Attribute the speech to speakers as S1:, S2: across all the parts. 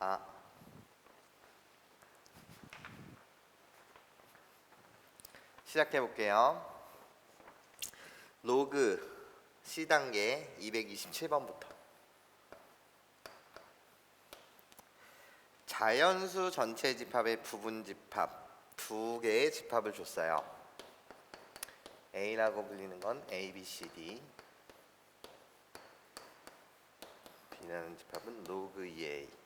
S1: 4. 시작해 볼게요. 로그 C단계 227번부터 자연수 전체 집합의 부분 집합 두 개의 집합을 줬어요. A라고 불리는 건 A, B, C, D. B라는 집합은 로그 2A.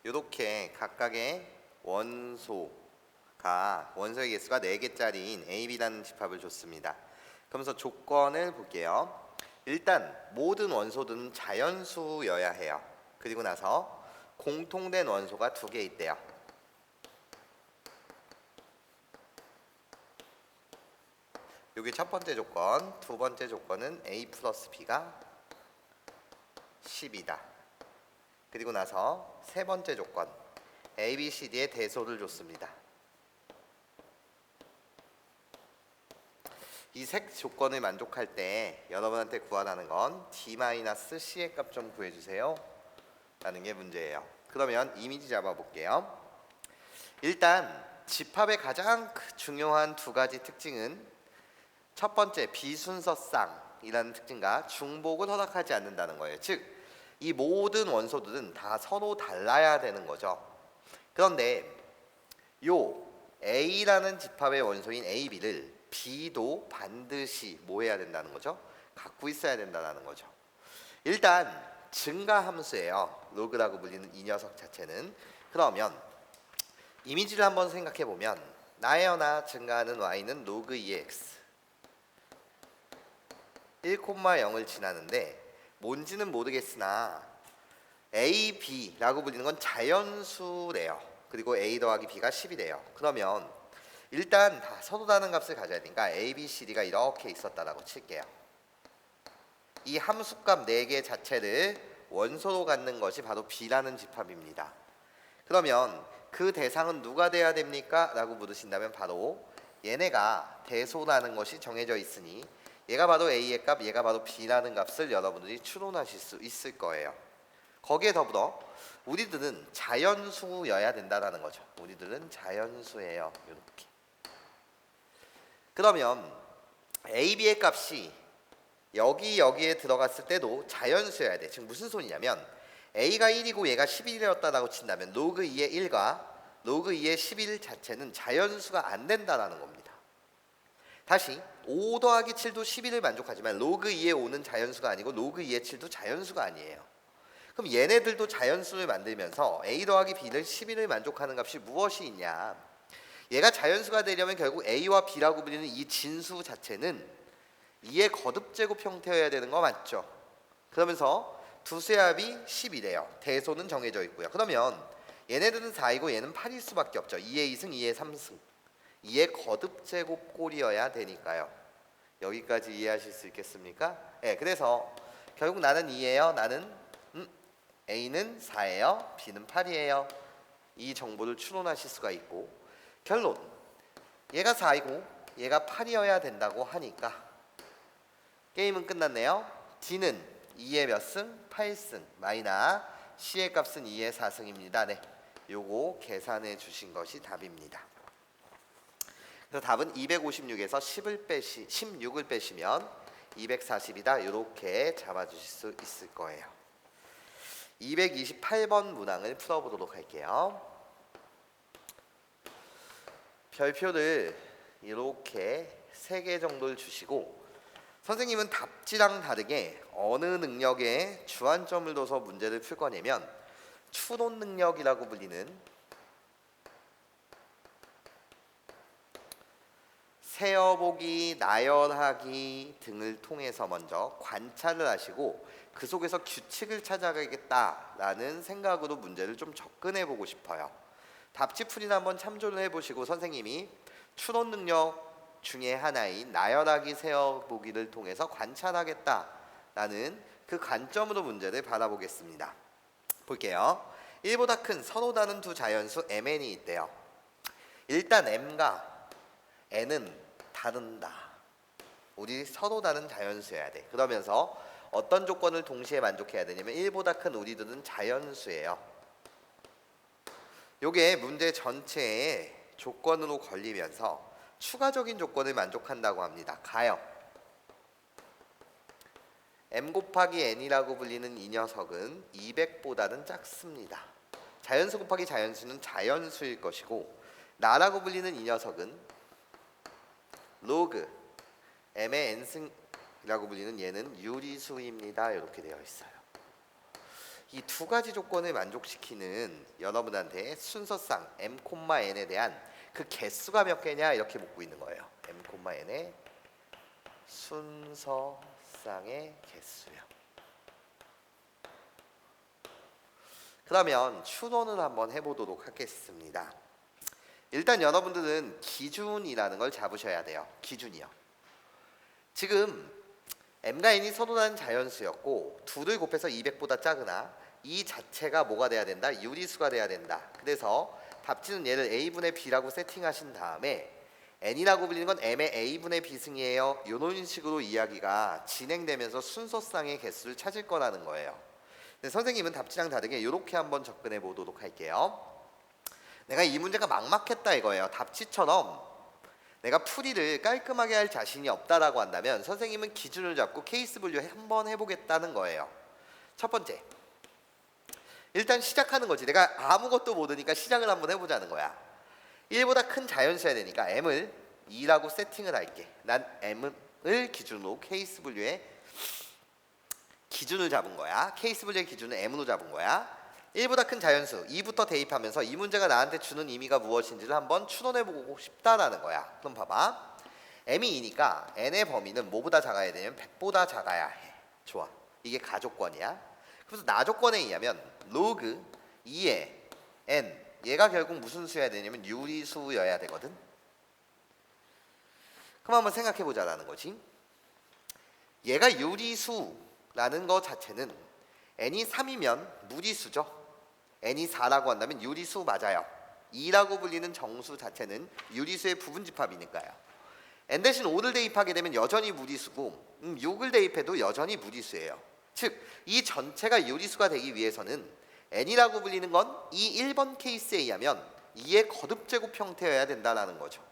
S1: 이렇게 각각의 원소의 개수가 4개짜리인 A, B라는 집합을 줬습니다. 그러면서 조건을 볼게요. 일단 모든 원소들은 자연수여야 해요. 그리고 나서 공통된 원소가 2개 있대요. 여기 첫 번째 조건, 두 번째 조건은 A 플러스 B가 10이다. 그리고 나서 세 번째 조건, A, B, C, D의 대소를 줬습니다. 이 세 조건을 만족할 때 여러분한테 구하라는 건 D-C의 값 좀 구해주세요 라는 게 문제예요. 그러면 이미지 잡아볼게요. 일단 집합의 가장 중요한 두 가지 특징은 첫 번째 비순서쌍이라는 특징과 중복을 허락하지 않는다는 거예요. 즉 이 모든 원소들은 다 서로 달라야 되는 거죠. 그런데 요 A라는 집합의 원소인 A, B를 B도 반드시 뭐 해야 된다는 거죠? 갖고 있어야 된다는 거죠. 일단 증가함수예요. 로그라고 불리는 이 녀석 자체는. 그러면 이미지를 한번 생각해 보면 나의 나 증가하는 y는 로그 2x 1,0을 지나는데 뭔지는 모르겠으나 A, B라고 불리는 건 자연수래요. 그리고 A 더하기 B가 10이래요. 그러면 일단 다 서로 다른 값을 가져야 되니까 A, B, C, D가 이렇게 있었다라고 칠게요. 이 함수값 4개 자체를 원소로 갖는 것이 바로 B라는 집합입니다. 그러면 그 대상은 누가 돼야 됩니까? 라고 물으신다면 바로 얘네가 대소라는 것이 정해져 있으니 얘가 바로 A의 값, 얘가 바로 B라는 값을 여러분들이 추론하실 수 있을 거예요. 거기에 더불어 우리들은 자연수여야 된다는 거죠. 우리들은 자연수예요. 이렇게. 그러면 A, B의 값이 여기에 들어갔을 때도 자연수여야 돼. 지금 무슨 소리냐면 A가 1이고 얘가 11이었다라고 친다면 로그 2의 1과 로그 2의 11 자체는 자연수가 안 된다라는 겁니다. 다시 5 더하기 7도 11을 만족하지만 로그 2의 5는 자연수가 아니고 로그 2의 7도 자연수가 아니에요. 그럼 얘네들도 자연수를 만들면서 A 더하기 B를 11을 만족하는 값이 무엇이 있냐? 얘가 자연수가 되려면 결국 A와 B라고 불리는 이 진수 자체는 2의 거듭제곱 형태여야 되는 거 맞죠? 그러면서 두 수의 합이 10이래요. 대소는 정해져 있고요. 그러면 얘네들은 4이고 얘는 8일 수밖에 없죠. 2의 2승, 2의 3승. 2의 거듭제곱 꼴이어야 되니까요. 여기까지 이해하실 수 있겠습니까? 네, 그래서 결국 나는 2예요. 나는 A는 4예요. B는 8이에요. 이 정보를 추론하실 수가 있고 결론 얘가 4이고 얘가 8이어야 된다고 하니까 게임은 끝났네요. D는 2의 몇 승? 8승 마이너 C의 값은 2의 4승입니다. 네, 요거 계산해 주신 것이 답입니다. 그래서 답은 256에서 16을 빼시면 240이다. 이렇게 잡아주실 수 있을 거예요. 228번 문항을 풀어보도록 할게요. 별표를 이렇게 3개 정도를 주시고 선생님은 답지랑 다르게 어느 능력에 주안점을 둬서 문제를 풀 거냐면 추론 능력이라고 불리는 세어보기, 나열하기 등을 통해서 먼저 관찰을 하시고 그 속에서 규칙을 찾아가겠다라는 생각으로 문제를 좀 접근해 보고 싶어요. 답지풀이나 한번 참조를 해보시고 선생님이 추론 능력 중에 하나인 나열하기, 세어보기를 통해서 관찰하겠다라는 그 관점으로 문제를 바라보겠습니다. 볼게요. 1보다 큰 서로 다른 두 자연수 MN이 있대요. 일단 M과 N은 다른다. 우리 서로 다른 자연수여야 돼. 그러면서 어떤 조건을 동시에 만족해야 되냐면 1보다 큰 우리들은 자연수예요. 요게 문제 전체에 조건으로 걸리면서 추가적인 조건을 만족한다고 합니다. 가요. m 곱하기 n이라고 불리는 이 녀석은 200보다는 작습니다. 자연수 곱하기 자연수는 자연수일 것이고 나라고 불리는 이 녀석은 로그 m의 n승이라고 불리는 얘는 유리수입니다. 이렇게 되어 있어요. 이 두 가지 조건을 만족시키는 여러분한테 순서상 m, n에 대한 그 개수가 몇 개냐 이렇게 묻고 있는 거예요. m, n의 순서상의 개수요. 그러면 추론을 한번 해보도록 하겠습니다. 일단 여러분들은 기준이라는 걸 잡으셔야 돼요. 기준이요. 지금 m과 n이 서로 다른 자연수였고 둘을 곱해서 200보다 작으나 이 자체가 뭐가 돼야 된다? 유리수가 돼야 된다. 그래서 답지는 얘를 a분의 b라고 세팅하신 다음에 n이라고 불리는 건 m의 a분의 b승이에요. 이런 식으로 이야기가 진행되면서 순서상의 개수를 찾을 거라는 거예요. 근데 선생님은 답지랑 다르게 이렇게 한번 접근해 보도록 할게요. 내가 이 문제가 막막했다 이거예요. 답지처럼 내가 풀이를 깔끔하게 할 자신이 없다라고 한다면 선생님은 기준을 잡고 케이스 분류 한번 해보겠다는 거예요. 첫 번째, 일단 시작하는 거지. 내가 아무것도 모르니까 시작을 한번 해보자는 거야. 1보다 큰 자연수여야 되니까 m을 2라고 세팅을 할게. 난 m을 기준으로 케이스 분류에 기준을 잡은 거야. 케이스 분류의 기준은 m으로 잡은 거야. 1보다 큰 자연수 2부터 대입하면서 이 문제가 나한테 주는 의미가 무엇인지를 한번 추론해보고 싶다라는 거야. 그럼 봐봐. m이 2니까 n의 범위는 뭐보다 작아야 되냐면 100보다 작아야 해. 좋아. 이게 가조건이야. 그래서 나조건에 의하면 로그 2의 n 얘가 결국 무슨 수여야 되냐면 유리수여야 되거든. 그럼 한번 생각해보자라는 거지. 얘가 유리수라는 거 자체는 n이 3이면 무리수죠. n이 4라고 한다면 유리수 맞아요. 2라고 불리는 정수 자체는 유리수의 부분집합이니까요. n 대신 5를 대입하게 되면 여전히 무리수고 6을 대입해도 여전히 무리수예요. 즉, 이 전체가 유리수가 되기 위해서는 n이라고 불리는 건 이 1번 케이스에 의하면 2의 거듭제곱 형태여야 된다는 거죠.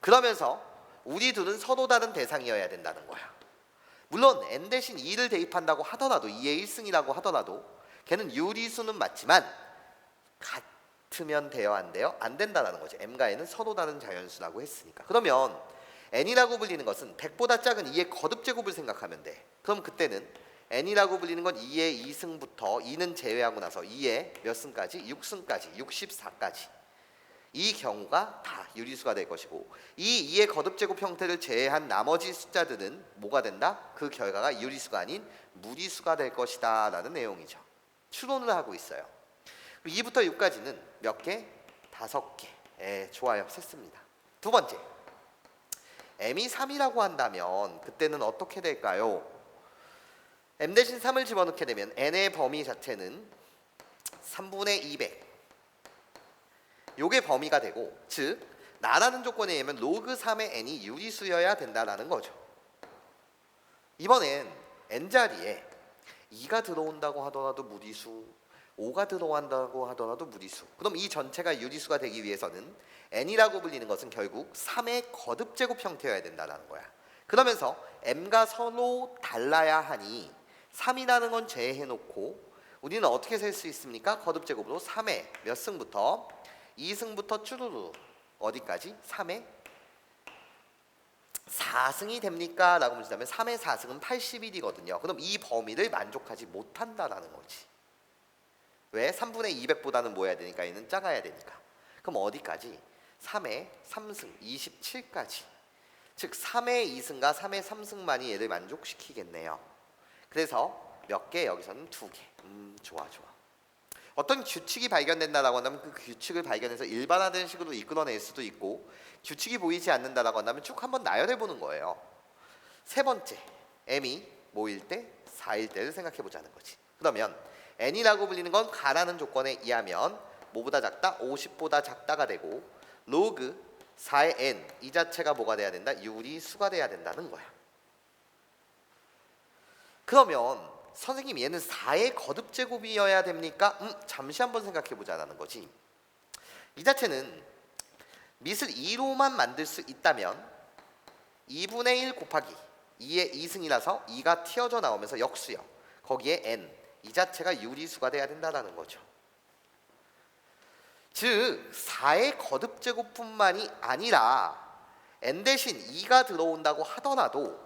S1: 그러면서 우리 둘은 서로 다른 대상이어야 된다는 거야. 물론 n 대신 2를 대입한다고 하더라도 2의 1승이라고 하더라도 걔는 유리수는 맞지만 같으면 돼요? 안 돼요? 안 된다는 거죠. m과 n은 서로 다른 자연수라고 했으니까. 그러면 n이라고 불리는 것은 100보다 작은 2의 거듭제곱을 생각하면 돼. 그럼 그때는 n이라고 불리는 건 2의 2승부터 2는 제외하고 나서 2의 몇 승까지? 6승까지, 64까지. 이 경우가 다 유리수가 될 것이고 이 2의 거듭제곱 형태를 제외한 나머지 숫자들은 뭐가 된다? 그 결과가 유리수가 아닌 무리수가 될 것이다 라는 내용이죠. 추론을 하고 있어요. 2부터 6까지는 몇 개? 5개. 좋아요. 셌습니다. 두 번째, m이 3이라고 한다면 그때는 어떻게 될까요? m 대신 3을 집어넣게 되면 n의 범위 자체는 3분의 200 요게 범위가 되고, 즉 나라는 조건에 의하면 로그 3의 n이 유리수여야 된다라는 거죠. 이번엔 n자리에 2가 들어온다고 하더라도 무리수, 5가 들어온다고 하더라도 무리수. 그럼 이 전체가 유리수가 되기 위해서는 n이라고 불리는 것은 결국 3의 거듭제곱 형태여야 된다는 거야. 그러면서 m가 서로 달라야 하니 3이라는 건 제외해놓고 우리는 어떻게 셀 수 있습니까? 거듭제곱으로 3의 몇 승부터? 2승부터 쭈루루 어디까지? 3의 4승이 됩니까? 라고 문제다면 3의 4승은 81이거든요. 그럼 이 범위를 만족하지 못한다라는 거지. 왜? 3분의 200보다는 뭐 해야 되니까? 얘는 작아야 되니까. 그럼 어디까지? 3의 3승 27까지. 즉 3의 2승과 3의 3승만이 얘를 만족시키겠네요. 그래서 몇 개? 여기서는 2개. 좋아. 어떤 규칙이 발견된다라고 한다면 그 규칙을 발견해서 일반화된 식으로 이끌어낼 수도 있고, 규칙이 보이지 않는다라고 한다면 쭉 한번 나열해 보는 거예요. 세 번째, m이 뭐일 때? 4일 때를 생각해 보자는 거지. 그러면 n이라고 불리는 건 가라는 조건에 의하면 뭐보다 작다? 50보다 작다가 되고, 로그 4의 n 이 자체가 뭐가 돼야 된다? 유리수가 돼야 된다는 거야. 그러면 선생님 얘는 4의 거듭제곱이어야 됩니까? 잠시 한번 생각해보자라는 거지. 이 자체는 밑을 2로만 만들 수 있다면 2분의 1 곱하기 2의 2승이라서 2가 튀어져 나오면서 역수요. 거기에 n 이 자체가 유리수가 돼야 된다는 거죠. 즉 4의 거듭제곱뿐만이 아니라 n 대신 2가 들어온다고 하더라도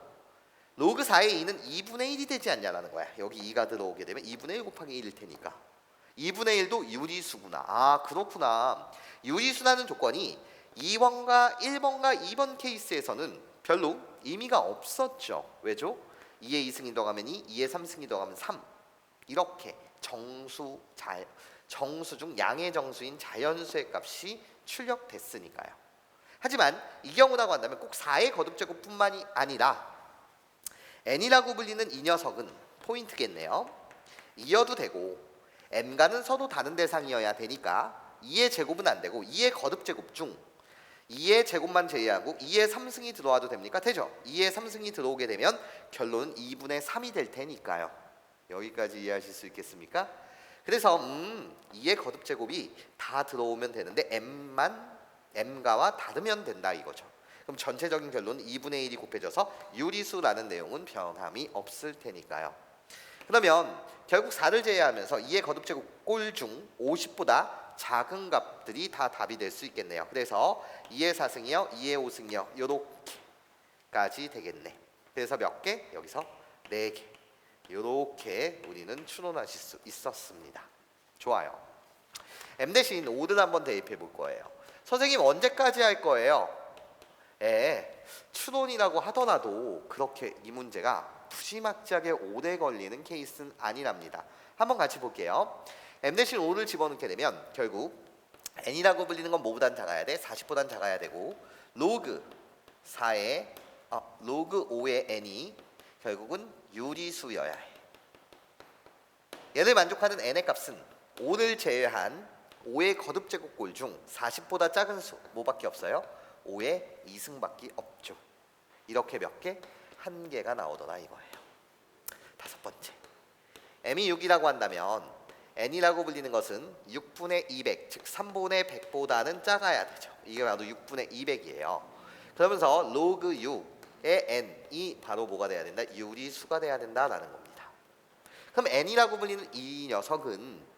S1: 로그 4의 2는 2분의 1이 되지 않냐라는 거야. 여기 2가 들어오게 되면 2분의 1 곱하기 1일 테니까 2분의 1도 유리수구나. 아 그렇구나. 유리수라는 조건이 2번과 1번과 2번 케이스에서는 별로 의미가 없었죠. 왜죠? 2의 2승이 더하면 2, 2의 3승이 더하면 3 이렇게 정수 중 양의 정수인 자연수의 값이 출력됐으니까요. 하지만 이 경우라고 한다면 꼭 4의 거듭제곱뿐만이 아니라 n이라고 불리는 이 녀석은 포인트겠네요. 이어도 되고 m과는 서로 다른 대상이어야 되니까 2의 제곱은 안 되고 2의 거듭제곱 중 2의 제곱만 제외하고 2의 3승이 들어와도 됩니까? 되죠. 2의 3승이 들어오게 되면 결론은 2분의 3이 될 테니까요. 여기까지 이해하실 수 있겠습니까? 그래서 2의 거듭제곱이 다 들어오면 되는데 m과와 다르면 된다 이거죠. 그럼 전체적인 결론은 2분의 1이 곱해져서 유리수라는 내용은 변함이 없을 테니까요. 그러면 결국 4를 제외하면서 2의 거듭제곱 꼴 중 50보다 작은 값들이 다 답이 될 수 있겠네요. 그래서 2의 4승이요, 2의 5승이요 요렇게까지 되겠네. 그래서 몇 개? 여기서 4개. 요렇게 우리는 추론하실 수 있었습니다. 좋아요. m 대신 5를 한번 대입해 볼 거예요. 선생님 언제까지 할 거예요? 추론이라고 하더라도 그렇게 이 문제가 무지막지하게 오래 걸리는 케이스는 아니랍니다. 한번 같이 볼게요. m 대신 5를 집어넣게 되면 결국 n이라고 불리는 건 뭐보단 작아야 돼? 40보단 작아야 되고 로그 5의 n이 결국은 유리수여야 해. 얘를 만족하는 n의 값은 5를 제외한 5의 거듭제곱꼴 중 40보다 작은 수 뭐밖에 없어요? 5의 2승밖에 없죠. 이렇게 몇 개? 한 개가 나오더라 이거예요. 다섯 번째, m이 6이라고 한다면 n이라고 불리는 것은 6분의 200, 즉 3분의 100보다는 작아야 되죠. 이게 바로 6분의 200이에요. 그러면서 로그 6의 n이 바로 뭐가 돼야 된다? 유리수가 돼야 된다라는 겁니다. 그럼 n이라고 불리는 이 녀석은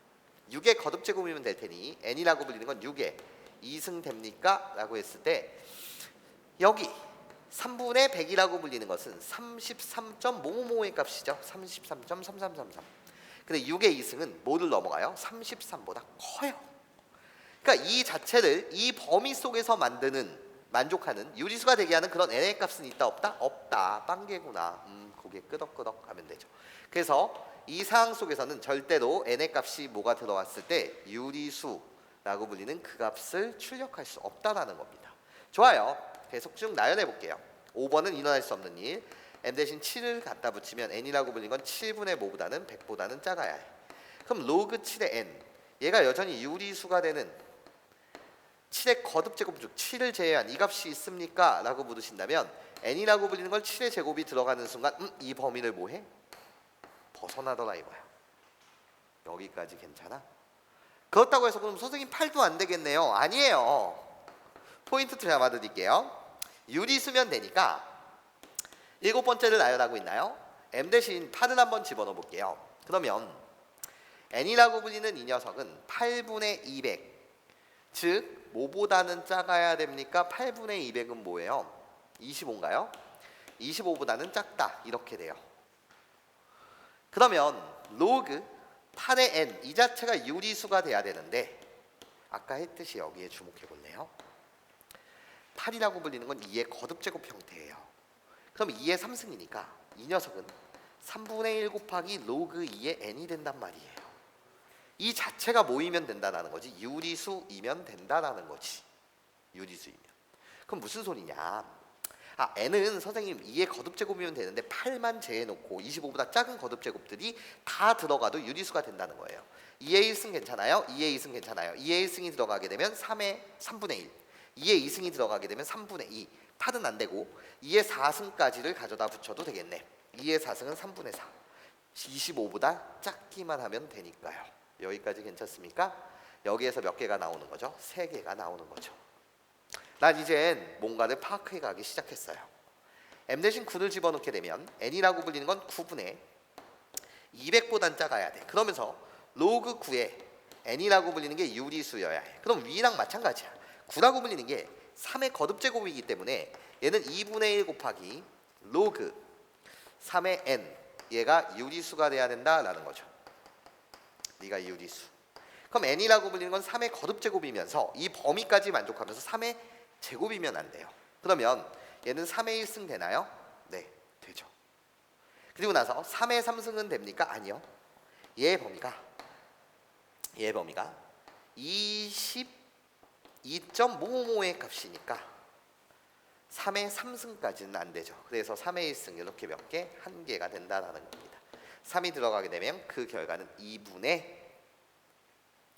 S1: 6의 거듭제곱이면 될 테니 n이라고 불리는 건 6의 2승 됩니까? 라고 했을 때 여기 3분의 100이라고 불리는 것은 33.555의 값이죠. 33.3333. 근데 6의 2승은 뭐를 넘어가요? 33보다 커요. 그러니까 이 자체를 이 범위 속에서 만족하는 유리수가 되게 하는 그런 n의 값은 있다 없다? 없다. 빵개구나. 고개 끄덕끄덕 하면 되죠. 그래서 이 상황 속에서는 절대로 n의 값이 뭐가 들어왔을 때 유리수라고 불리는 그 값을 출력할 수 없다라는 겁니다. 좋아요. 계속 쭉 나열해 볼게요. 5번은 일어날 수 없는 일. m 대신 7을 갖다 붙이면 n이라고 불리는 건 7분의 뭐보다는 100보다는 작아야 해. 그럼 로그 7의 n 얘가 여전히 유리수가 되는 7의 거듭제곱 중 7을 제외한 이 값이 있습니까? 라고 물으신다면 n이라고 불리는 걸 7의 제곱이 들어가는 순간 이 범위를 뭐해? 벗어나더라 이거야. 여기까지 괜찮아? 그렇다고 해서 그럼 선생님 8도 안 되겠네요. 아니에요. 포인트 잡아드릴게요. 유리수면 되니까 7번째를 나열하고 있나요? m 대신 8을 한번 집어넣어 볼게요. 그러면 n이라고 불리는 이 녀석은 8분의 200 즉 뭐보다는 작아야 됩니까? 8분의 200은 뭐예요? 25인가요? 25보다는 작다 이렇게 돼요. 그러면 로그 8의 n 이 자체가 유리수가 돼야 되는데 아까 했듯이 여기에 주목해 볼래요? 8이라고 불리는 건 2의 거듭제곱 형태예요. 그럼 2의 3승이니까 이 녀석은 3분의 1 곱하기 로그 2의 n이 된단 말이에요. 이 자체가 모이면 된다는 거지. 유리수이면 된다는 거지. 유리수이면. 그럼 무슨 소리냐? n은 선생님 2의 거듭제곱이면 되는데 8만 제해놓고 25보다 작은 거듭제곱들이 다 들어가도 유리수가 된다는 거예요. 2의 1승 괜찮아요? 2의 2승 괜찮아요. 2의 1승이 들어가게 되면 3분의 1. 2의 2승이 들어가게 되면 3분의 2. 8은 안 되고 2의 4승까지를 가져다 붙여도 되겠네. 2의 4승은 3분의 4. 25보다 작기만 하면 되니까요. 여기까지 괜찮습니까? 여기에서 몇 개가 나오는 거죠? 3개가 나오는 거죠. 난 이젠 뭔가를 파악해 가기 시작했어요. m 대신 9를 집어넣게 되면 n이라고 불리는 건 9분의 200보단 작아야 돼. 그러면서 로그 9에 n이라고 불리는 게 유리수여야 해. 그럼 위랑 마찬가지야. 9라고 불리는 게 3의 거듭제곱이기 때문에 얘는 2분의 1 곱하기 로그 3의 n, 얘가 유리수가 돼야 된다라는 거죠. 네가 유리수. 그럼 n이라고 불리는 건 3의 거듭제곱이면서 이 범위까지 만족하면서 3의 제곱이면 안 돼요. 그러면 얘는 3의 1승 되나요? 네, 되죠. 그리고 나서 3의 3승은 됩니까? 아니요. 얘의 범위가 22.555의 값이니까 3의 3승까지는 안 되죠. 그래서 3의 1승 이렇게 몇 개? 한 개가 된다라는 겁니다. 3이 들어가게 되면 그 결과는 2분의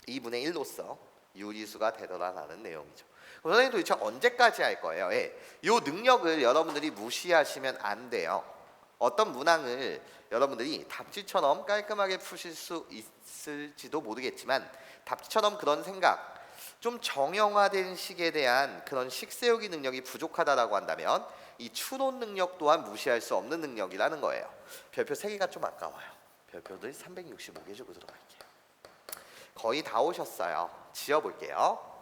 S1: 1로서 유리수가 되더라라는 내용이죠. 그럼 선생님 도대체 언제까지 할 거예요? 예. 이 능력을 여러분들이 무시하시면 안 돼요. 어떤 문항을 여러분들이 답지처럼 깔끔하게 푸실 수 있을지도 모르겠지만 답지처럼 그런 생각, 좀 정형화된 식에 대한 그런 식 세우기 능력이 부족하다라고 한다면 이 추론 능력 또한 무시할 수 없는 능력이라는 거예요. 별표 3개가 좀 아까워요. 별표들 365개 주고 들어갈게요. 거의 다 오셨어요. 지어볼게요.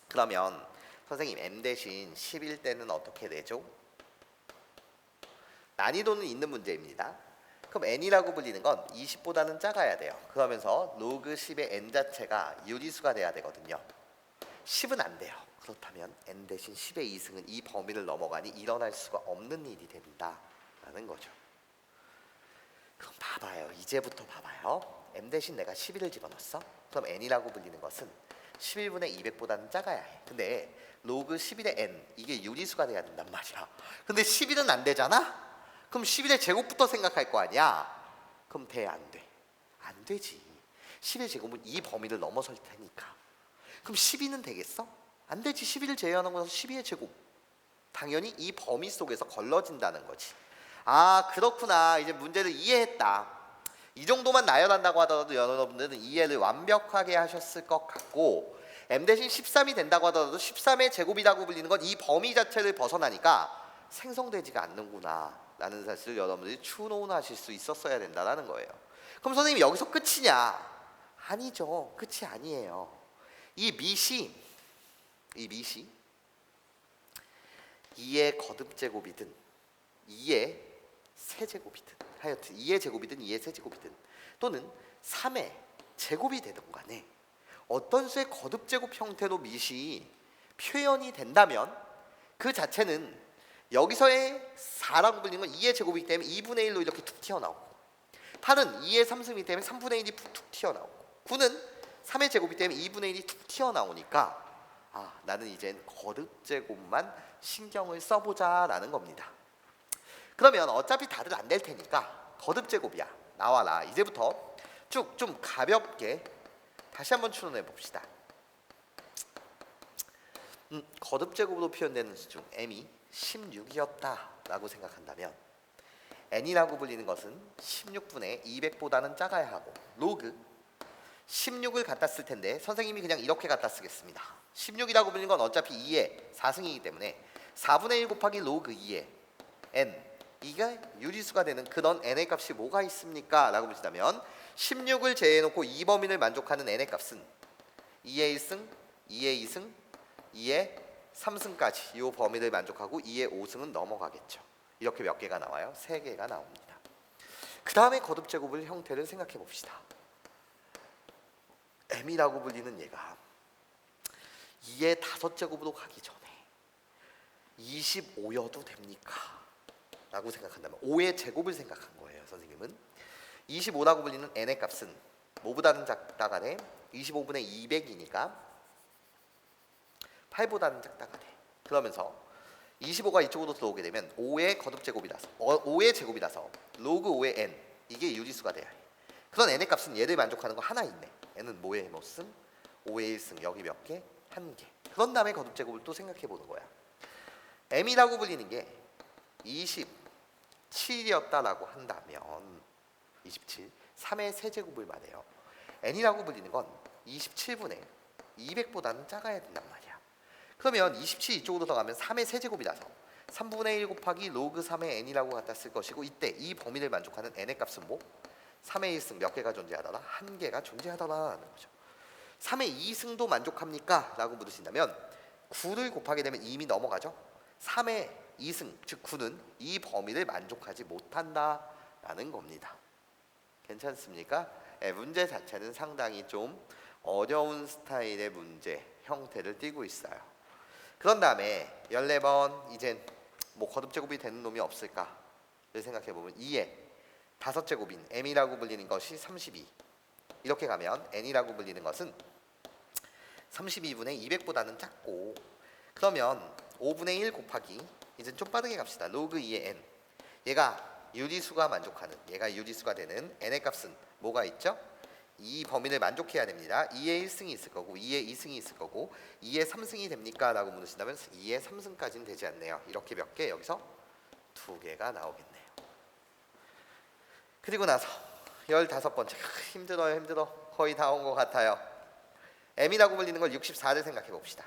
S1: 그러면 선생님 m 대신 10일 때는 어떻게 되죠? 난이도는 있는 문제입니다. 그럼 n이라고 불리는 건 20보다는 작아야 돼요. 그러면서 로그 10의 n 자체가 유리수가 돼야 되거든요. 10은 안 돼요. 그렇다면 n 대신 10의 2승은 이 범위를 넘어가니 일어날 수가 없는 일이 된다라는 거죠. 그럼 봐봐요. 이제부터 봐봐요. m 대신 내가 11을 집어넣었어. 그럼 n이라고 불리는 것은 11분의 200보다는 작아야 해. 근데 로그 11의 n, 이게 유리수가 돼야 된단 말이야. 근데 11은 안 되잖아? 그럼 11의 제곱부터 생각할 거 아니야? 그럼 돼? 안 돼? 안 되지. 11의 제곱은 이 범위를 넘어설 테니까. 그럼 12는 되겠어? 안 되지. 11을 제외하는 거라서 12의 제곱. 당연히 이 범위 속에서 걸러진다는 거지. 아, 그렇구나. 이제 문제를 이해했다. 이 정도만 나열한다고 하더라도 여러분들은 이해를 완벽하게 하셨을 것 같고, m 대신 13이 된다고 하더라도 13의 제곱이라고 불리는 건 이 범위 자체를 벗어나니까 생성되지가 않는구나 라는 사실을 여러분들이 추론하실 수 있었어야 된다는 거예요. 그럼 선생님 여기서 끝이냐? 아니죠. 끝이 아니에요. 이 미시 2의 거듭제곱이든 2의 세제곱이든 하여튼 2의 제곱이든 2의 세제곱이든 또는 3의 제곱이 되든 간에 어떤 수의 거듭제곱 형태로 미시 표현이 된다면 그 자체는 여기서의 4라고 불리는 건 2의 제곱이기 때문에 2분의 1로 이렇게 툭 튀어나오고, 8은 2의 3승이기 때문에 3분의 1이 툭 튀어나오고, 9는 3의 제곱이기 때문에 2분의 1이 툭 튀어나오니까 아, 나는 이젠 거듭제곱만 신경을 써보자 라는 겁니다. 그러면 어차피 다들 안 될 테니까 거듭제곱이야 나와라. 이제부터 쭉 좀 가볍게 다시 한번 추론해 봅시다. 거듭제곱으로 표현되는 수 중 m이 16이었다 라고 생각한다면 n이라고 불리는 것은 16분의 200보다는 작아야 하고 로그 16을 갖다 쓸 텐데 선생님이 그냥 이렇게 갖다 쓰겠습니다. 16이라고 불리는 건 어차피 2의 4승이기 때문에 4분의 1 곱하기 로그 2의 n, 이가 유리수가 되는 그런 n의 값이 뭐가 있습니까? 라고 보시다면 16을 제외해놓고 이 범위를 만족하는 n의 값은 2의 1승, 2의 2승, 2의 3승까지 이 범위를 만족하고 2의 5승은 넘어가겠죠. 이렇게 몇 개가 나와요? 3개가 나옵니다. 그 다음에 거듭제곱을 형태를 생각해 봅시다. m이라고 불리는 얘가 2의 5제곱으로 가기 전에 25여도 됩니까? 라고 생각한다면 5의 제곱을 생각한 거예요. 선생님은 25라고 불리는 n의 값은 뭐보다는 작다간에 25분의 200이니까 8보다는 작다가 돼. 그러면서 25가 이쪽으로 들어오게 되면 5의 거듭제곱이라서 5의 제곱이라서 로그 5의 n, 이게 유리수가 돼야 해. 그런 n의 값은 얘를 만족하는 거 하나 있네. n은 뭐의 못쓴? 5의 1승. 여기 몇 개? 한 개. 그런 다음에 거듭제곱을 또 생각해 보는 거야. m이라고 불리는 게 27이었다라고 한다면 27, 3의 세제곱을 말해요. n이라고 불리는 건 27분의 200보다는 작아야 된단 말이야. 그러면 27 이쪽으로 더가면 3의 세제곱이라서 3분의 1 곱하기 로그 3의 n이라고 갖다 쓸 것이고, 이때 이 범위를 만족하는 n의 값은 뭐? 3의 1승 몇 개가 존재하더라? 한 개가 존재하더라라는 거죠. 3의 2승도 만족합니까? 라고 물으신다면 9를 곱하게 되면 이미 넘어가죠. 3의 2승 즉 9는 이 범위를 만족하지 못한다라는 겁니다. 괜찮습니까? 문제 자체는 상당히 좀 어려운 스타일의 문제 형태를 띠고 있어요. 그런 다음에 14번 이젠 뭐 거듭제곱이 되는 놈이 없을까를 생각해보면 2의 5제곱인 m이라고 불리는 것이 32. 이렇게 가면 n이라고 불리는 것은 32분의 200보다는 작고, 그러면 5분의 1 곱하기, 이제 좀 빠르게 갑시다. 로그 2의 n. 얘가 유리수가 만족하는, 얘가 유리수가 되는 n의 값은 뭐가 있죠? 이 범위를 만족해야 됩니다. 2의 1승이 있을 거고 2의 2승이 있을 거고 2의 3승이 됩니까? 라고 물으신다면 2의 3승까지는 되지 않네요. 이렇게 몇 개? 여기서 2개가 나오겠네요. 그리고 나서 15번째. 힘들어. 거의 다 온 것 같아요. m이라고 불리는 걸 64를 생각해 봅시다.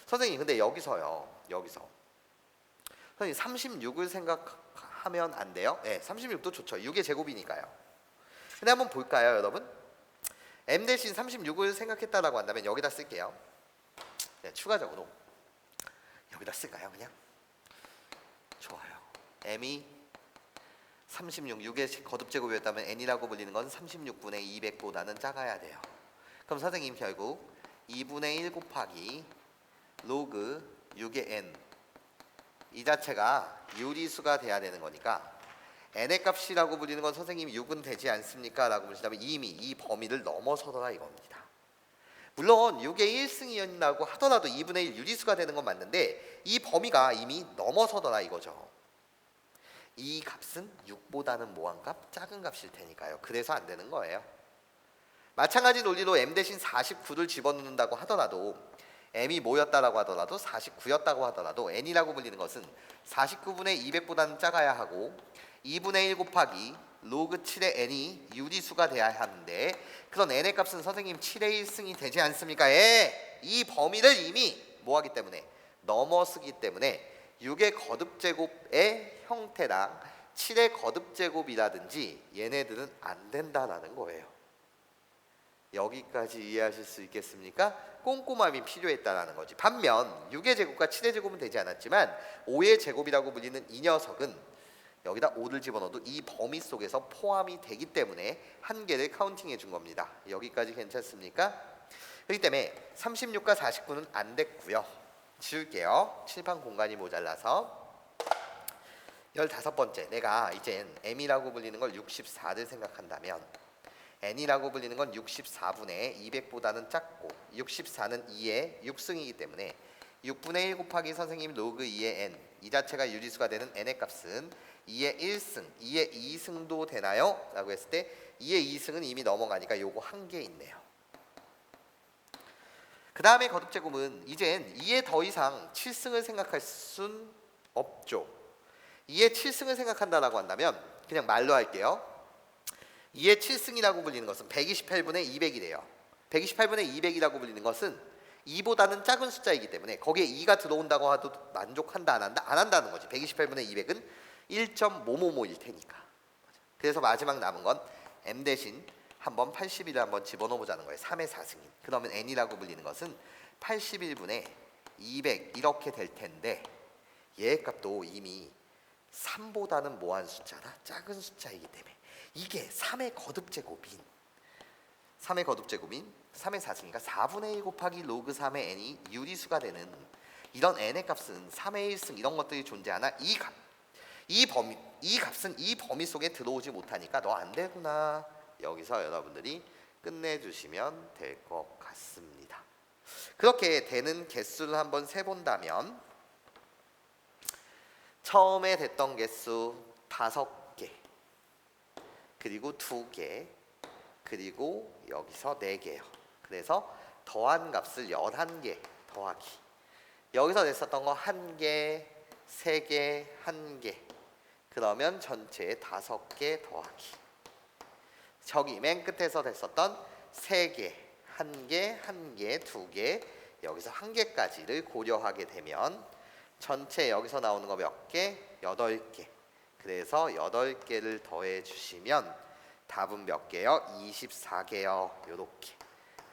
S1: 선생님 근데 여기서 선생님 36을 생각하면 안 돼요? 네, 36도 좋죠. 6의 제곱이니까요. 근데 한번 볼까요, 여러분? m 대신 36을 생각했다라고 한다면 여기다 쓸게요. 네, 추가적으로 여기다 쓸까요, 그냥? 좋아요. m이 36, 6의 거듭제곱이었다면 n이라고 불리는 건 36분의 200보다는 작아야 돼요. 그럼 선생님 결국 2분의 1 곱하기 로그 6의 n, 이 자체가 유리수가 돼야 되는 거니까 n의 값이라고 불리는 건 선생님 6은 되지 않습니까? 라고 물으시다면 이미 이 범위를 넘어서더라 이겁니다. 물론 6의 1승이었다고 하더라도 2분의 1 유리수가 되는 건 맞는데 이 범위가 이미 넘어서더라 이거죠. 이 값은 6보다는 뭐한 값? 작은 값일 테니까요. 그래서 안 되는 거예요. 마찬가지 논리로 m 대신 49를 집어넣는다고 하더라도 m이 뭐였다라고 하더라도 49였다고 하더라도 n이라고 불리는 것은 49분의 200보다는 작아야 하고 2분의 1 곱하기 로그 7의 n이 유리수가 돼야 하는데 그런 n의 값은 선생님 7의 1승이 되지 않습니까? 이 범위를 이미 뭐하기 때문에 넘어서기 때문에 6의 거듭제곱의 형태랑 7의 거듭제곱이라든지 얘네들은 안 된다라는 거예요. 여기까지 이해하실 수 있겠습니까? 꼼꼼함이 필요했다라는 거지. 반면 6의 제곱과 7의 제곱은 되지 않았지만 5의 제곱이라고 불리는 이 녀석은 여기다 5를 집어넣어도 이 범위 속에서 포함이 되기 때문에 한 개를 카운팅해 준 겁니다. 여기까지 괜찮습니까? 그렇기 때문에 36과 49는 안 됐고요. 지울게요. 칠판 공간이 모자라서. 15번째, 내가 이젠 m이라고 불리는 걸 64를 생각한다면 n이라고 불리는 건 64분의 200보다는 작고 64는 2의 6승이기 때문에 6분의 1 곱하기 선생님 로그 2의 n, 이 자체가 유리수가 되는 n의 값은 2의 1승, 2의 2승도 되나요? 라고 했을 때 2의 2승은 이미 넘어가니까 요거 한 개 있네요. 그 다음에 거듭제곱은 이젠 2의 더 이상 7승을 생각할 순 없죠. 2의 7승을 생각한다라고 한다면 그냥 말로 할게요. 2의 7승이라고 불리는 것은 128분의 200이래요. 128분의 200이라고 불리는 것은 2보다는 작은 숫자이기 때문에 거기에 2가 들어온다고 해도 만족한다 안 한다? 안 한다는 거지. 128분의 200은 1.555일 테니까. 그래서 마지막 남은 건 m 대신 한번 81을 한번 집어넣어 보자는 거예요. 3의 4승인. 그러면 n이라고 불리는 것은 81분의 200 이렇게 될 텐데 얘의 값도 이미 3보다는 뭐한 숫자다? 작은 숫자이기 때문에 이게 3의 거듭제곱인 3의 4승이니까 4분의 1 곱하기 로그 3의 n이 유리수가 되는 이런 n의 값은 3의 1승 이런 것들이 존재하나 이 값은 이 범위 속에 들어오지 못하니까 너 안 되구나. 여기서 여러분들이 끝내주시면 될 것 같습니다. 그렇게 되는 개수를 한번 세본다면 처음에 됐던 개수 5개, 그리고 2개, 그리고 여기서 4개요. 그래서 더한 값을 11개 더하기. 여기서 냈었던 거 1개, 3개, 1개. 그러면 전체에 5개 더하기. 저기 맨 끝에서 됐었던 3개, 1개, 1개, 2개, 여기서 1개까지를 고려하게 되면 전체 여기서 나오는 거 몇 개? 8개. 그래서 8개를 더해 주시면 답은 몇 개요? 24개요. 요렇게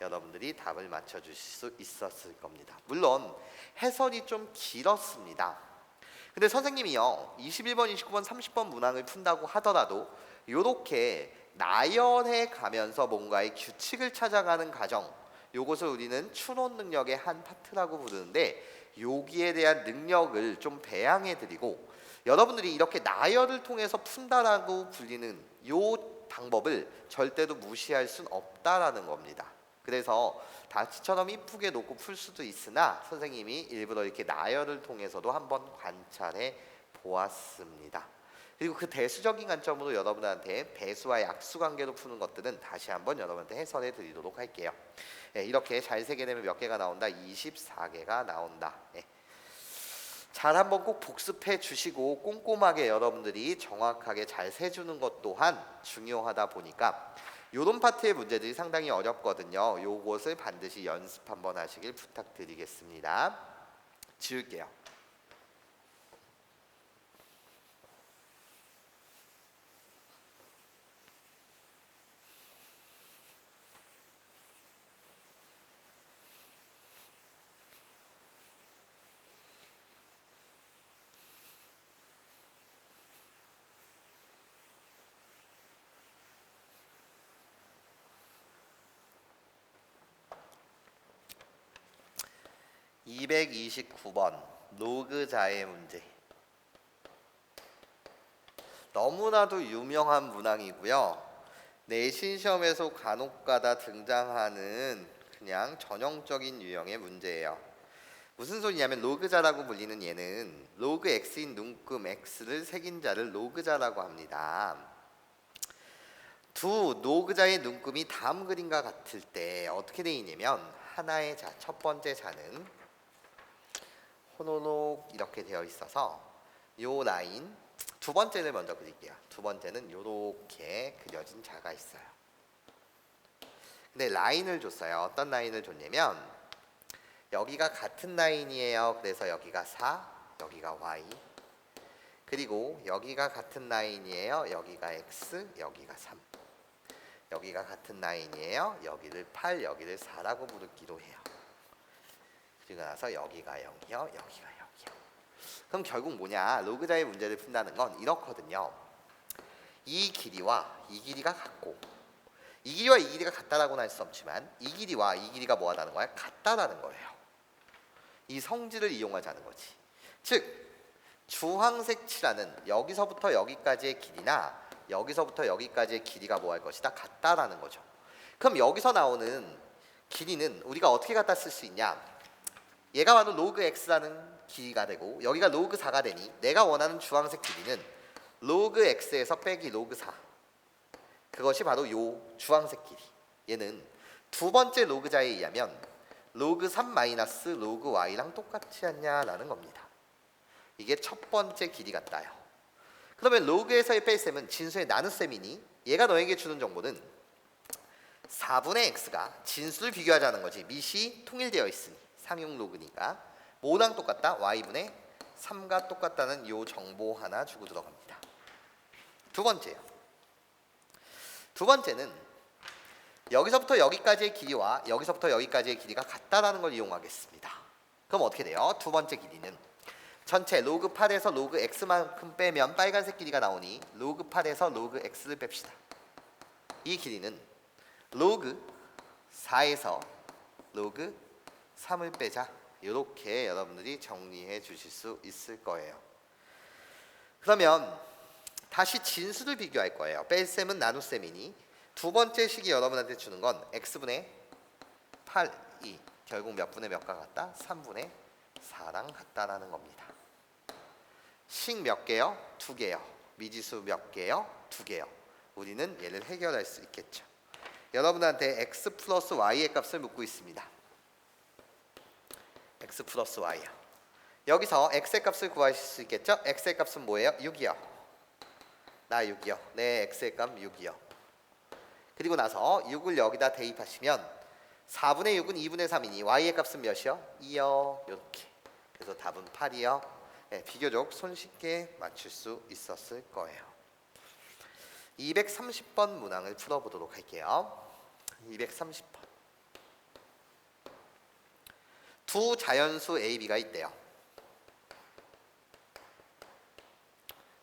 S1: 여러분들이 답을 맞춰 주실 수 있었을 겁니다. 물론 해설이 좀 길었습니다. 근데 선생님이요 21번, 29번, 30번 문항을 푼다고 하더라도 요렇게 나열해 가면서 뭔가의 규칙을 찾아가는 과정, 요것을 우리는 추론 능력의 한 파트라고 부르는데 여기에 대한 능력을 좀 배양해 드리고 여러분들이 이렇게 나열을 통해서 푼다라고 불리는 요 방법을 절대로 무시할 순 없다라는 겁니다. 그래서 다치처럼 이쁘게 놓고 풀 수도 있으나 선생님이 일부러 이렇게 나열을 통해서도 한번 관찰해 보았습니다. 그리고 그 대수적인 관점으로 여러분한테 배수와 약수 관계로 푸는 것들은 다시 한번 여러분한테 해설해 드리도록 할게요. 네, 이렇게 잘 세게 되면 몇 개가 나온다? 24개가 나온다. 네. 잘 한번 꼭 복습해 주시고 꼼꼼하게 여러분들이 정확하게 잘 세주는 것 또한 중요하다 보니까 요런 파트의 문제들이 상당히 어렵거든요. 요것을 반드시 연습 한번 하시길 부탁드리겠습니다. 지울게요. 229번 로그자의 문제. 너무나도 유명한 문항이고요. 내신 시험에서 간혹가다 등장하는 그냥 전형적인 유형의 문제예요. 무슨 소리냐면 로그자라고 불리는 얘는 로그 x인 눈금 x를 새긴 자를 로그자라고 합니다. 두 로그자의 눈금이 다음 그림과 같을 때 어떻게 되어 있냐면 하나의 자, 첫 번째 자는 호로록 이렇게 되어 있어서 요 라인, 두 번째를 먼저 그릴게요. 두 번째는 요렇게 그려진 자가 있어요. 근데 라인을 줬어요. 어떤 라인을 줬냐면 여기가 같은 라인이에요. 그래서 여기가 4, 여기가 y. 그리고 여기가 같은 라인이에요. 여기가 x, 여기가 3. 여기가 같은 라인이에요. 여기를 8, 여기를 4라고 부르기로 해요. 그리고 나서 여기가 0이요, 여기가 0이요. 그럼 결국 뭐냐? 로그자의 문제를 푼다는 건 이렇거든요. 이 길이와 이 길이가 같고 이 길이와 이 길이가 같다라고는 할 수 없지만 이 길이와 이 길이가 뭐하다는 거야? 같다라는 거예요. 이 성질을 이용하자는 거지. 즉 주황색 칠하는 여기서부터 여기까지의 길이나 여기서부터 여기까지의 길이가 뭐 할 것이다? 같다라는 거죠. 그럼 여기서 나오는 길이는 우리가 어떻게 갖다 쓸 수 있냐? 얘가 바로 로그 x라는 길이가 되고 여기가 로그 4가 되니 내가 원하는 주황색 길이는 로그 x에서 빼기 로그 4. 그것이 바로 요 주황색 길이. 얘는 두 번째 로그자에 의하면 로그 3 마이너스 로그 y랑 똑같지 않냐라는 겁니다. 이게 첫 번째 길이 같다요. 그러면 로그에서의 뺄셈은 진수의 나눗셈이니 얘가 너에게 주는 정보는 4분의 x가 진수를 비교하자는 거지. 밑이 통일되어 있으니 상용 로그니까 뭐랑 똑같다? y분의 3가 똑같다는 요 정보 하나 주고 들어갑니다. 두 번째요. 두 번째는 여기서부터 여기까지의 길이와 여기서부터 여기까지의 길이가 같다라는 걸 이용하겠습니다. 그럼 어떻게 돼요? 두 번째 길이는 전체 로그 8에서 로그 x만큼 빼면 빨간색 길이가 나오니 로그 8에서 로그 x를 뺍시다. 이 길이는 로그 4에서 로그 3을 빼자. 이렇게 여러분들이 정리해 주실 수 있을 거예요. 그러면 다시 진수를 비교할 거예요. 뺄셈은 나눗셈이니 두 번째 식이 여러분한테 주는 건 x분의 8이 결국 몇 분의 몇과 같다? 3분의 4랑 같다라는 겁니다. 식 몇 개요? 2개요. 미지수 몇 개요? 2개요. 우리는 얘를 해결할 수 있겠죠. 여러분한테 x 플러스 y의 값을 묻고 있습니다. x 플러스 y요. 여기서 x의 값을 구하실 수 있겠죠? x의 값은 뭐예요? 6이요. 나 6이요. 네, x의 값 6이요. 그리고 나서 6을 여기다 대입하시면 4분의 6은 2분의 3이니 y의 값은 몇이요? 2요. 이렇게. 그래서 답은 8이요. 네, 비교적 손쉽게 맞출 수 있었을 거예요. 230번 문항을 풀어보도록 할게요. 230번. 두 자연수 A, B가 있대요.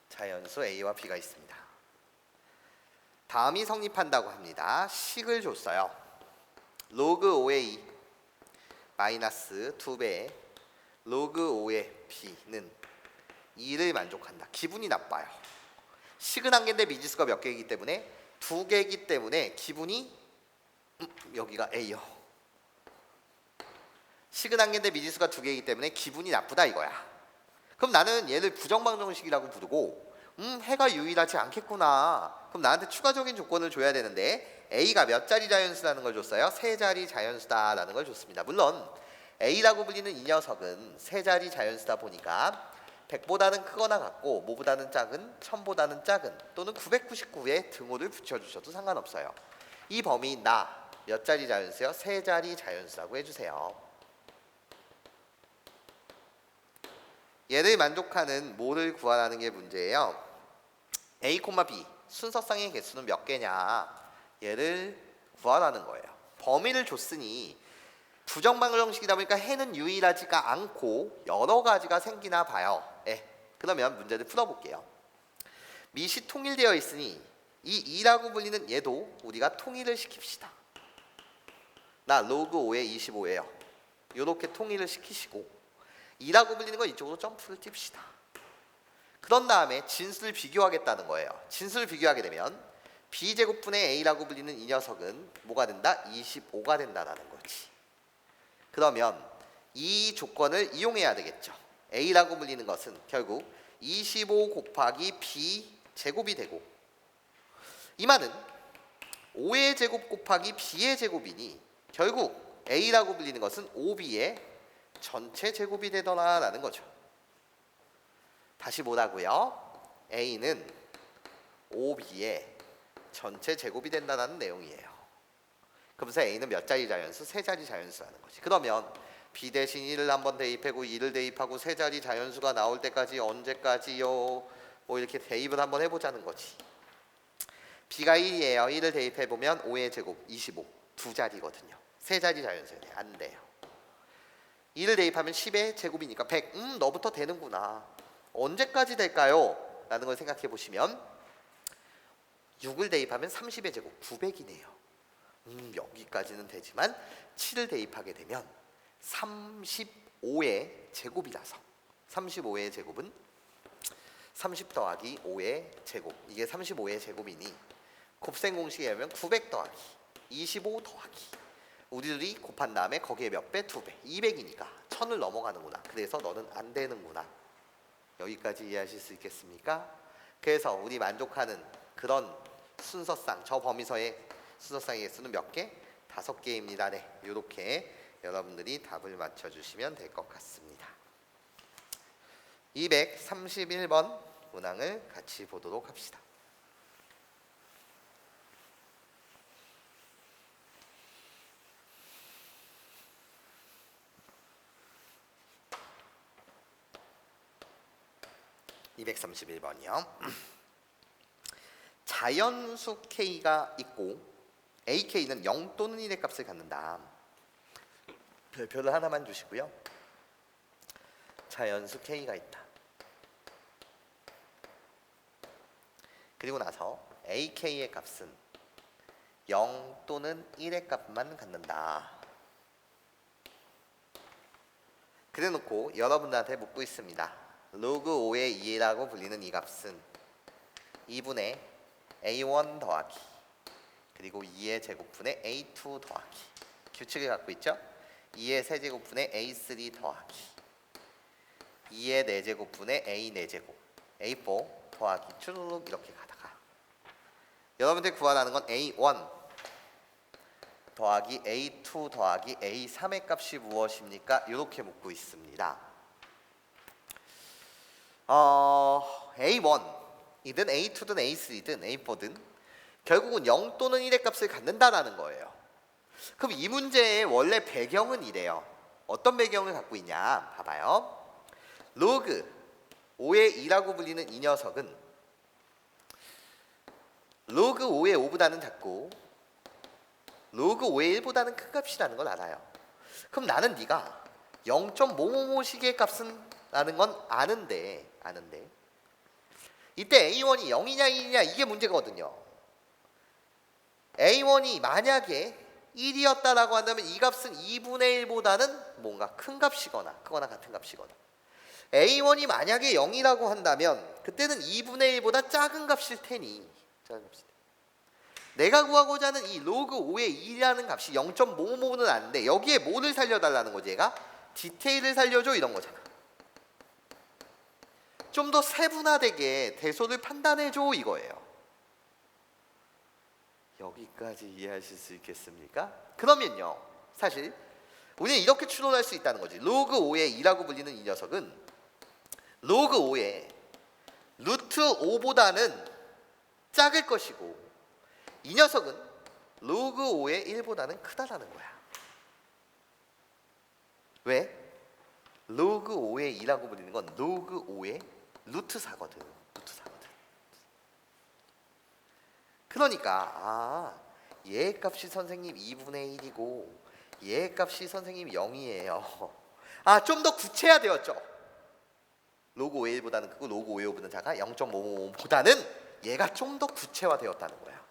S1: 자연수 A와 B가 있습니다. 다음이 성립한다고 합니다. 식을 줬어요. 로그 5의 2 마이너스 2배 로그 5의 B는 2를 만족한다. 기분이 나빠요. 식은 한 개인데 미지수가 몇 개이기 때문에 두 개이기 때문에 기분이 여기가 A요. 식은 한 개인데 미지수가 두 개이기 때문에 기분이 나쁘다 이거야. 그럼 나는 얘를 부정방정식이라고 부르고 해가 유일하지 않겠구나. 그럼 나한테 추가적인 조건을 줘야 되는데 A가 몇 자리 자연수라는 걸 줬어요? 세 자리 자연수다라는 걸 줬습니다. 물론 A라고 불리는 이 녀석은 세 자리 자연수다 보니까 100보다는 크거나 같고 뭐보다는 작은 1000보다는 작은 또는 999에 등호를 붙여주셔도 상관없어요. 이 범위 나 몇 자리 자연수요? 세 자리 자연수라고 해주세요. 얘를 만족하는 뭐를 구하라는 게 문제예요. A, B 순서상의 개수는 몇 개냐 얘를 구하라는 거예요. 범위를 줬으니 부정방정식이다 보니까 해는 유일하지가 않고 여러 가지가 생기나 봐요. 그러면 문제를 풀어볼게요. 밑이 통일되어 있으니 이 2라고 불리는 얘도 우리가 통일을 시킵시다. 나 로그 5에 25예요. 이렇게 통일을 시키시고 2라고 불리는 건 이쪽으로 점프를 띱시다. 그런 다음에 진수를 비교하겠다는 거예요. 진수를 비교하게 되면 B제곱분의 A라고 불리는 이 녀석은 뭐가 된다? 25가 된다는 거지. 그러면 이 조건을 이용해야 되겠죠. A라고 불리는 것은 결국 25 곱하기 B 제곱이 되고 이 말은 5의 제곱 곱하기 B의 제곱이니 결국 A라고 불리는 것은 5B의 전체 제곱이 되더라라는 거죠. 다시 뭐라고요? A는 5B의 전체 제곱이 된다는 내용이에요. 그러면서 A는 몇 자리 자연수? 세 자리 자연수라는 거지. 그러면 B 대신 1을 한번 대입하고 2를 대입하고 세 자리 자연수가 나올 때까지 언제까지요? 뭐 이렇게 대입을 한번 해보자는 거지. B가 1이에요. 1을 대입해보면 5의 제곱 25 두 자리거든요. 세 자리 자연수예요. 안 돼요. 2를 대입하면 10의 제곱이니까 100 너부터 되는구나. 언제까지 될까요? 라는 걸 생각해 보시면 6을 대입하면 30의 제곱 900이네요. 여기까지는 되지만 7을 대입하게 되면 35의 제곱이라서 35의 제곱은 30 더하기 5의 제곱 이게 35의 제곱이니 곱셈 공식에 하면 900 더하기 25 더하기 우리들이 곱한 다음에 거기에 몇 배? 2배 200이니까 1000을 넘어가는구나. 그래서 너는 안 되는구나. 여기까지 이해하실 수 있겠습니까? 그래서 우리 만족하는 그런 순서상 저 범위서의 순서상의 개수는 몇 개? 5개입니다. 네, 이렇게 여러분들이 답을 맞춰주시면 될 것 같습니다. 231번 문항을 같이 보도록 합시다. (231번이요) 자연수 K가 있고 AK는 0 또는 1의 값을 갖는다. 별표를 하나만 주시고요. 자연수 K가 있다. 그리고 나서 AK의 값은 0 또는 1의 값만 갖는다. 그래놓고 여러분들한테 묻고 있습니다. 로그 5의 2라고 불리는 이 값은 2분의 A1 더하기 그리고 2의 제곱분의 A2 더하기 규칙을 갖고 있죠? 2의 세제곱분의 A3 더하기 2의 4제곱분의 A4제곱 A4 더하기 추르륵 이렇게 가다가 여러분들 구하라는 건 A1 더하기 A2 더하기 A3의 값이 무엇입니까? 이렇게 묻고 있습니다. A1이든 A2든 A3든 A4든 결국은 0 또는 1의 값을 갖는다라는 거예요. 그럼 이 문제의 원래 배경은 이래요. 어떤 배경을 갖고 있냐? 봐봐요. 로그 5의 2라고 불리는 이 녀석은 로그 5의 5보다는 작고 로그 5의 1보다는 큰 값이라는 걸 알아요. 그럼 나는 네가 0.555식의 값은 라는 건 아는데 이때 A1이 0이냐 1이냐 이게 문제거든요. A1이 만약에 1이었다라고 한다면 이 값은 2분의 1보다는 뭔가 큰 값이거나 크거나 같은 값이거나 A1이 만약에 0이라고 한다면 그때는 2분의 1보다 작은 값일 테니 내가 구하고자 하는 이 로그 5의 2라는 값이 0.555는 아닌데 여기에 뭐를 살려달라는 거지? 얘가 디테일을 살려줘 이런 거잖아. 좀 더 세분화되게 대소를 판단해줘 이거예요. 여기까지 이해하실 수 있겠습니까? 그러면요 사실 우리는 이렇게 추론할 수 있다는 거지. 로그 5의 2라고 불리는 이 녀석은 로그 5의 루트 5보다는 작을 것이고 이 녀석은 로그 5의 1보다는 크다라는 거야. 왜? 로그 5의 2라고 불리는 건 로그 5의 루트 4거든. 그러니까 얘의 값이 선생님 2분의 1이고 얘의 값이 선생님 0이에요. 좀 더 구체화되었죠. 로그 5의 1보다는 크고 로그 5의 5보다는 작아 0.555보다는 얘가 좀 더 구체화되었다는 거야.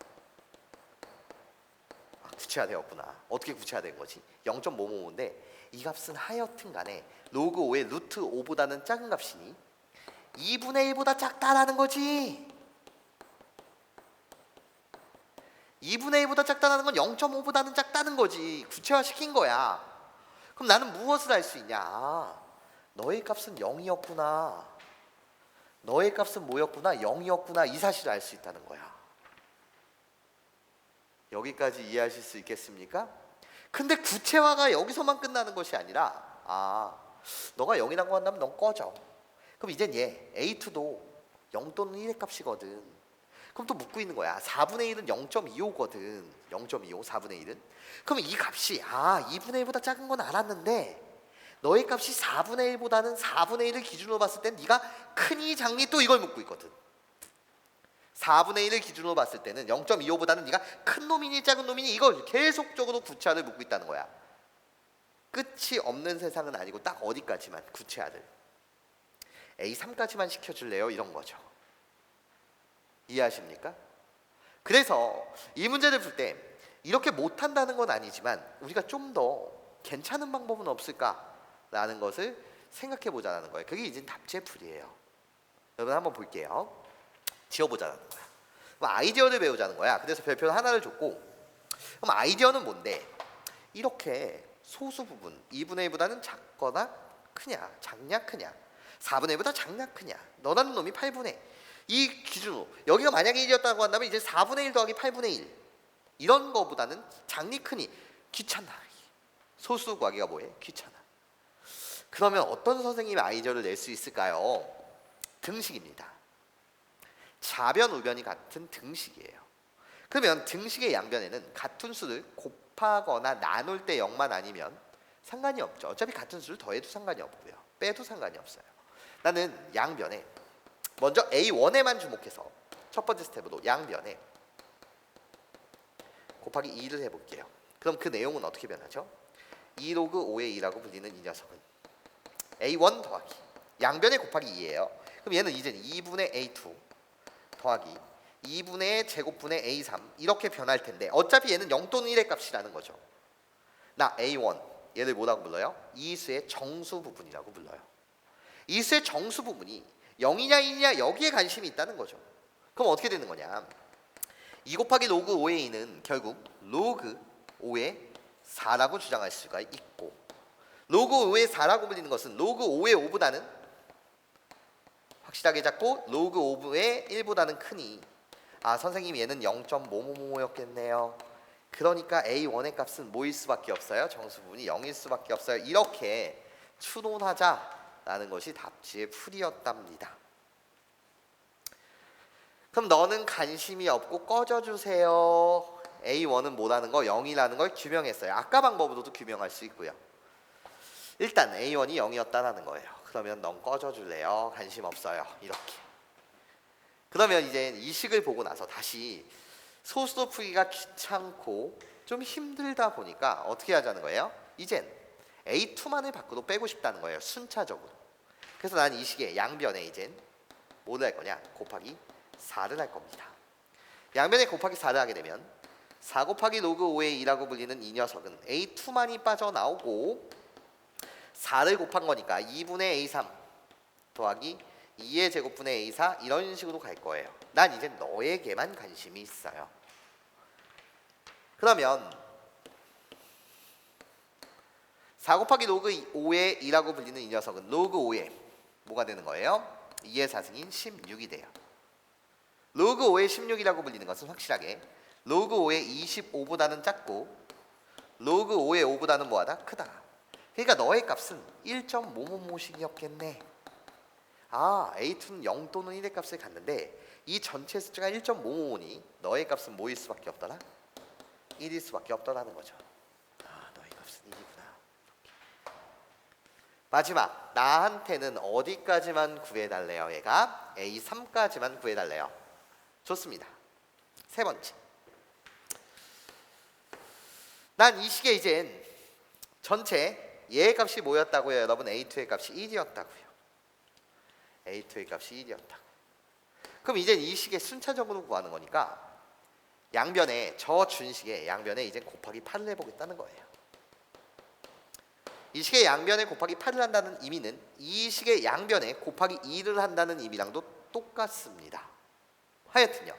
S1: 구체화되었구나. 어떻게 구체화된 거지? 0.555인데 이 값은 하여튼 간에 로그 5의 루트 5보다는 작은 값이니 2분의 1보다 작다라는 거지. 2분의 1보다 작다는 건 0.5보다는 작다는 거지. 구체화시킨 거야. 그럼 나는 무엇을 할 수 있냐? 너의 값은 0이었구나. 너의 값은 뭐였구나? 0이었구나. 이 사실을 알 수 있다는 거야. 여기까지 이해하실 수 있겠습니까? 근데 구체화가 여기서만 끝나는 것이 아니라 너가 0이라고 한다면 넌 꺼져. 그럼 이젠 얘 A2도 0 또는 1의 값이거든. 그럼 또 묻고 있는 거야. 4분의 1은 0.25거든. 0.25 4분의 1은. 그럼 이 값이 2분의 1보다 작은 건 알았는데 너의 값이 4분의 1보다는 4분의 1을 기준으로 봤을 땐 네가 크니 작니 또 이걸 묻고 있거든. 4분의 1을 기준으로 봤을 때는 0.25보다는 네가 큰 놈이니 작은 놈이니 이걸 계속적으로 구체화를 묻고 있다는 거야. 끝이 없는 세상은 아니고 딱 어디까지만 구체화를 A3까지만 시켜줄래요? 이런 거죠. 이해하십니까? 그래서 이 문제를 풀 때 이렇게 못한다는 건 아니지만 우리가 좀 더 괜찮은 방법은 없을까라는 것을 생각해 보자는 거예요. 그게 이제 답제풀이에요. 여러분 한번 볼게요. 지어보자는 거야. 그럼 아이디어를 배우자는 거야. 그래서 별표 하나를 줬고 그럼 아이디어는 뭔데? 이렇게 소수 부분 2분의 1보다는 작거나 크냐 작냐 크냐 4분의 1보다 작냐 크냐 너라는 놈이 8분의 이 기준으로 여기가 만약에 1이었다고 한다면 이제 4분의 1 더하기 8분의 1 이런 거보다는 작니 크니 귀찮아. 소수 구하기가 뭐해? 귀찮아. 그러면 어떤 선생님이 아이디어를 낼 수 있을까요? 등식입니다. 좌변 우변이 같은 등식이에요. 그러면 등식의 양변에는 같은 수를 곱하거나 나눌 때 0만 아니면 상관이 없죠. 어차피 같은 수를 더해도 상관이 없고요. 빼도 상관이 없어요. 나는 양변에 먼저 A1에만 주목해서 첫 번째 스텝으로 양변에 곱하기 2를 해볼게요. 그럼 그 내용은 어떻게 변하죠? 2 로그 5의 2라고 불리는 이 녀석은 A1 더하기 양변에 곱하기 2예요. 그럼 얘는 이제 2분의 A2 더하기 2분의 제곱분의 A3 이렇게 변할 텐데 어차피 얘는 0 또는 1의 값이라는 거죠. 나 A1 얘를 뭐라고 불러요? 이수의 정수 부분이라고 불러요. 이수의 정수 부분이 0이냐 1이냐 여기에 관심이 있다는 거죠. 그럼 어떻게 되는 거냐? 2 곱하기 로그 5의 2는 결국 로그 5의 4라고 주장할 수가 있고 로그 5의 4라고 불리는 것은 로그 5의 5보다는 확실하게 작고 로그 5의 1보다는 크니 아 선생님 얘는 0.555였겠네요. 그러니까 A1의 값은 뭐일 수밖에 없어요? 정수 부분이 0일 수밖에 없어요. 이렇게 추론하자라는 것이 답지의 풀이였답니다. 그럼 너는 관심이 없고 꺼져주세요. A1은 뭐라는 거? 0이라는 걸 규명했어요. 아까 방법으로도 규명할 수 있고요. 일단 A1이 0이었다라는 거예요. 그러면 넌 꺼져줄래요? 관심 없어요. 이렇게. 그러면 이제 이 식을 보고 나서 다시 소수도 풀기가 귀찮고 좀 힘들다 보니까 어떻게 하자는 거예요? 이젠 A2만을 밖으로 빼고 싶다는 거예요. 순차적으로. 그래서 난 이 식의 양변에 이젠 뭐를 할 거냐? 곱하기 4를 할 겁니다. 양변에 곱하기 4를 하게 되면 4 곱하기 로그 5의 2라고 불리는 이 녀석은 A2만이 빠져나오고 4를 곱한 거니까 2분의 A3 더하기 2의 제곱분의 A4 이런 식으로 갈 거예요. 난 이제 너에게만 관심이 있어요. 그러면 4 곱하기 로그 5의 2라고 불리는 이 녀석은 로그 5의 뭐가 되는 거예요? 2의 4승인 16이 돼요. 로그 5의 16이라고 불리는 것은 확실하게 로그 5의 25보다는 작고 로그 5의 5보다는 뭐하다? 크다. 그러니까 너의 값은 1.555씩이었겠네. 아, A2는 0 또는 1의 값을 갖는데 이 전체 숫자가 1.555니 너의 값은 뭐일 수밖에 없더라? 1일 수밖에 없더라는 거죠. 아, 너의 값은 1이구나. 마지막, 나한테는 어디까지만 구해달래요? 얘가 A3까지만 구해달래요. 좋습니다. 세 번째, 난 이 식에 이젠 전체 얘의 값이 뭐였다고요? 여러분 A2의 값이 1이었다고요. A2의 값이 1이었다고. 그럼 이제 이 식의 순차적으로 구하는 거니까 양변에 저 준식의 양변에 이제 곱하기 8을 해보겠다는 거예요. 이 식의 양변에 곱하기 8을 한다는 의미는 이 식의 양변에 곱하기 2를 한다는 의미랑도 똑같습니다. 하여튼요,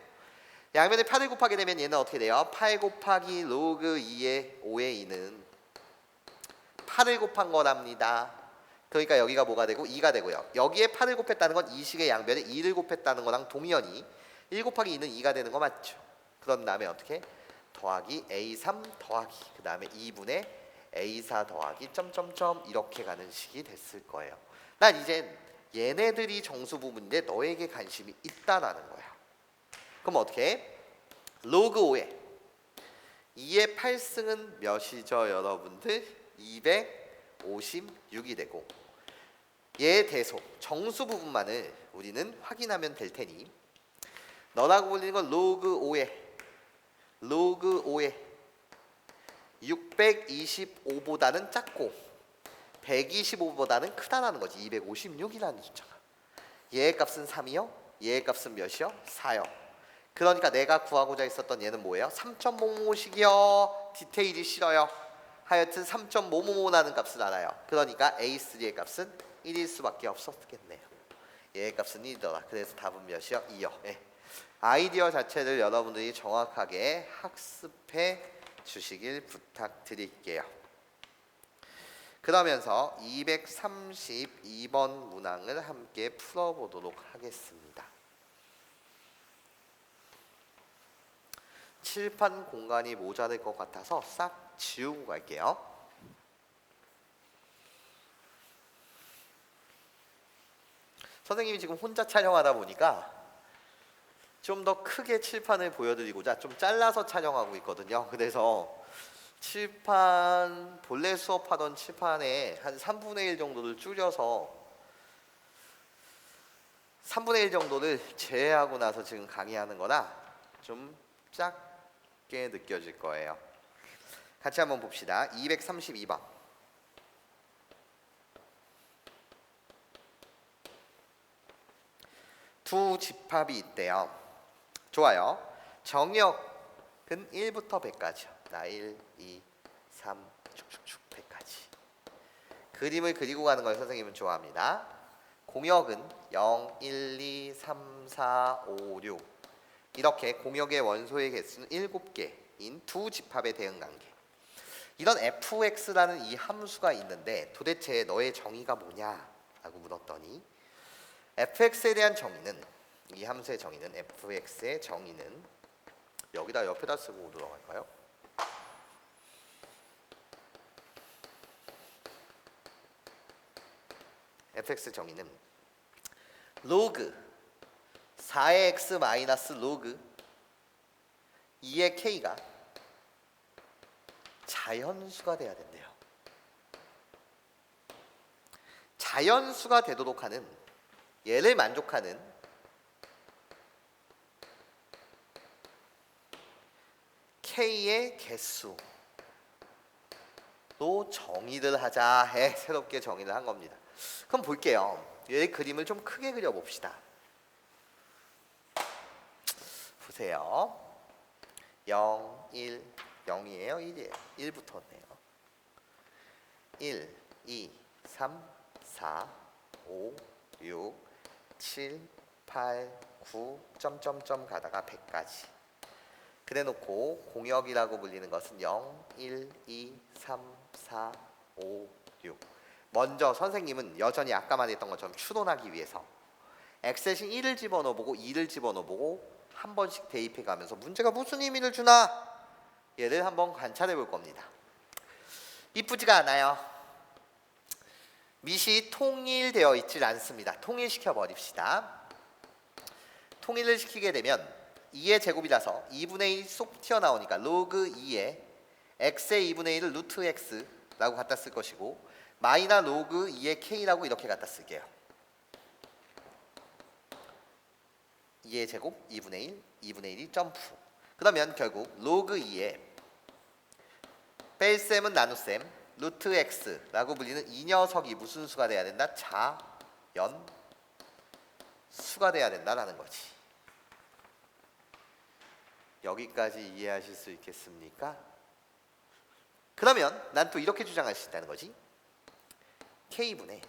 S1: 양변에 8을 곱하게 되면 얘는 어떻게 돼요? 8 곱하기 로그 2의 5의 2는 8을 곱한 거랍니다. 그러니까 여기가 뭐가 되고 2가 되고요. 여기에 8을 곱했다는 건 이 식의 양변에 2를 곱했다는 거랑 동의어니 1 곱하기 2는 2가 되는 거 맞죠? 그런 다음에 어떻게? 더하기 A3 더하기 그 다음에 2분의 A4 더하기 점점점 이렇게 가는 식이 됐을 거예요. 난 이젠 얘네들이 정수 부분인데 너에게 관심이 있다라는 거야. 그럼 어떻게 해? 로그 5에 2의 8승은 몇이죠 여러분들? 256이 되고 얘의 대속 정수 부분만을 우리는 확인하면 될 테니 너라고 불리는 건 로그 5에 625보다는 작고 125보다는 크다라는 거지. 256이라는 숫자가. 얘의 값은 3이요. 얘의 값은 몇이요? 4요. 그러니까 내가 구하고자 했었던 얘는 뭐예요? 3.555씩이요. 디테일이 싫어요. 하여튼 3.555라는 값을 알아요. 그러니까 A3의 값은 1일 수밖에 없었겠네요. 얘의 값은 1이더라. 그래서 답은 몇이요? 2요. 예. 아이디어 자체를 여러분들이 정확하게 학습해 주시길 부탁드릴게요. 그러면서 232번 문항을 함께 풀어보도록 하겠습니다. 칠판 공간이 모자랄 것 같아서 싹 지우고 갈게요. 선생님이 지금 혼자 촬영하다 보니까 좀 더 크게 칠판을 보여드리고자 좀 잘라서 촬영하고 있거든요. 그래서 칠판 본래 수업하던 칠판에 한 3분의 1 정도를 줄여서 3분의 1 정도를 제외하고 나서 지금 강의하는 거라 좀 작게 느껴질 거예요. 같이 한번 봅시다. 232번. 두 집합이 있대요. 좋아요. 정역은 1부터 100까지요. 1, 2, 3, 쭉쭉쭉 100까지. 그림을 그리고 가는 걸 선생님은 좋아합니다. 공역은 0, 1, 2, 3, 4, 5, 6 이렇게 공역의 원소의 개수는 7개인 두 집합의 대응관계. 이런 fx라는 이 함수가 있는데 도대체 너의 정의가 뭐냐? 라고 물었더니 fx에 대한 정의는 이 함수의 정의는 fx의 정의는 여기다 옆에다 쓰고 들어갈까요? fx 정의는 로그 4의 x 마이너스 로그 2의 k가 자연수가 돼야 된대요. 자연수가 되도록 하는 얘를 만족하는 k의 개수로 정의를 하자 해 새롭게 정의를 한 겁니다. 그럼 볼게요. 얘 그림을 좀 크게 그려봅시다. 보세요. 0, 1, 0이에요? 1이에요? 1부터네요. 1, 2, 3, 4, 5, 6, 7, 8, 9, 점점점 가다가 100까지. 그래 놓고 공역이라고 불리는 것은 0, 1, 2, 3, 4, 5, 6. 먼저 선생님은 여전히 아까만 했던 것처럼 추론하기 위해서 x 대신 1을 집어넣어보고 2를 집어넣어보고 한 번씩 대입해 가면서 문제가 무슨 의미를 주나 얘를 한번 관찰해 볼 겁니다. 이쁘지가 않아요. 밑이 통일되어 있질 않습니다. 통일시켜 버립시다. 통일을 시키게 되면 2의 제곱이라서 2분의 1 쏙 튀어나오니까 로그 2에 x의 2분의 1을 루트 x라고 갖다 쓸 것이고 마이너 로그 2의 k라고 이렇게 갖다 쓸게요. 2의 제곱 2분의 1, 2분의 1이 점프. 그러면 결국 로그 2에 뺄셈은 나눗셈 루트 x라고 불리는 이 녀석이 무슨 수가 돼야 된다? 자연수가 돼야 된다라는 거지. 여기까지 이해하실 수 있겠습니까? 그러면 난 또 이렇게 주장할 수 있다는 거지. k분의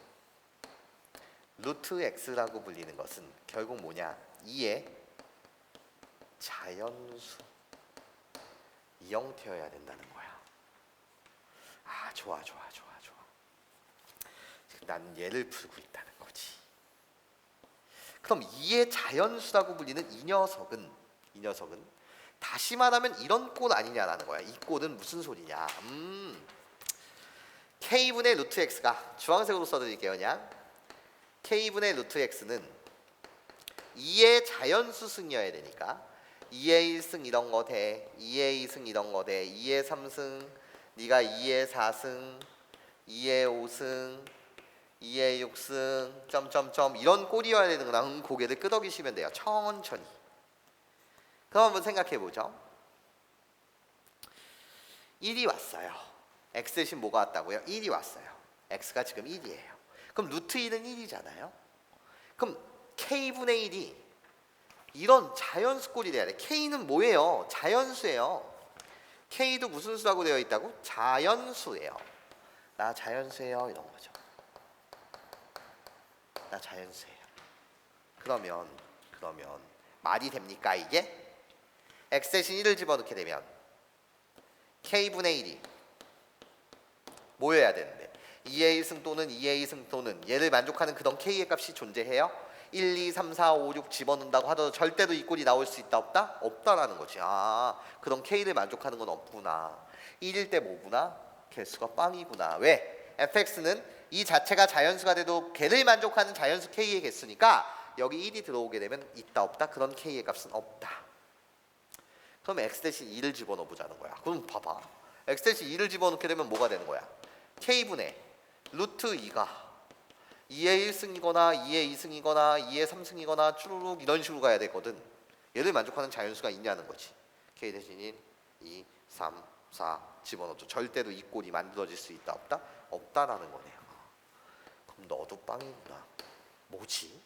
S1: 루트 x라고 불리는 것은 결국 뭐냐? 2의 자연수 이 형태여야 된다는 거야. 아, 좋아. 난 얘를 풀고 있다는 거지. 그럼 2의 자연수라고 불리는 이 녀석은 다시 말하면 이런 꼴 아니냐라는 거야. 이 꼴은 무슨 소리냐? k분의 루트 x가 주황색으로 써드릴게요. 그냥 k분의 루트 x는 2의 자연수 승이어야 되니까 2의 1승 이런 거 돼, 2의 2승 이런 거 돼, 2의 3승, 네가 2의 4승, 2의 5승, 2의 6승, 점점점 이런 꼴이어야 되는구나. 고개를 끄덕이시면 돼요. 천천히. 그럼 한번 생각해 보죠. 1이 왔어요. x 대신 뭐가 왔다고요? 1이 왔어요. x가 지금 1이에요. 그럼 루트 1은 1이잖아요. 그럼 k분의 1이 이런 자연수 꼴이 돼야 돼. k는 뭐예요? 자연수예요. k도 무슨 수라고 되어 있다고? 자연수예요. 나 자연수예요 이런 거죠. 나 자연수예요. 그러면 말이 됩니까 이게? x 대신 1을 집어넣게 되면 k분의 1이 뭐여야 되는데 2의 1승 또는 2의 2승 또는 얘를 만족하는 그런 k의 값이 존재해요? 1, 2, 3, 4, 5, 6 집어넣는다고 하더라도 절대로 이 꼴이 나올 수 있다 없다? 없다라는 거지. 아, 그런 k를 만족하는 건 없구나. 1일 때 뭐구나? 개수가 빵이구나. 왜? fx는 이 자체가 자연수가 돼도 걔를 만족하는 자연수 k의 개수니까 여기 1이 들어오게 되면 있다 없다? 그런 k의 값은 없다. 그럼 x 대신 2를 집어넣어 보자는 거야. 그럼 봐봐. x 대신 2를 집어넣게 되면 뭐가 되는 거야? k분의 루트 2가 2의 1승이거나 2의 2승이거나 2의 3승이거나 쭈루룩 이런 식으로 가야 되거든. 얘를 만족하는 자연수가 있냐는 거지. k 대신 1, 2, 3, 4 집어넣어도 절대로 이 꼴이 만들어질 수 있다 없다? 없다라는 거네요. 그럼 너도 빵이구나. 뭐지?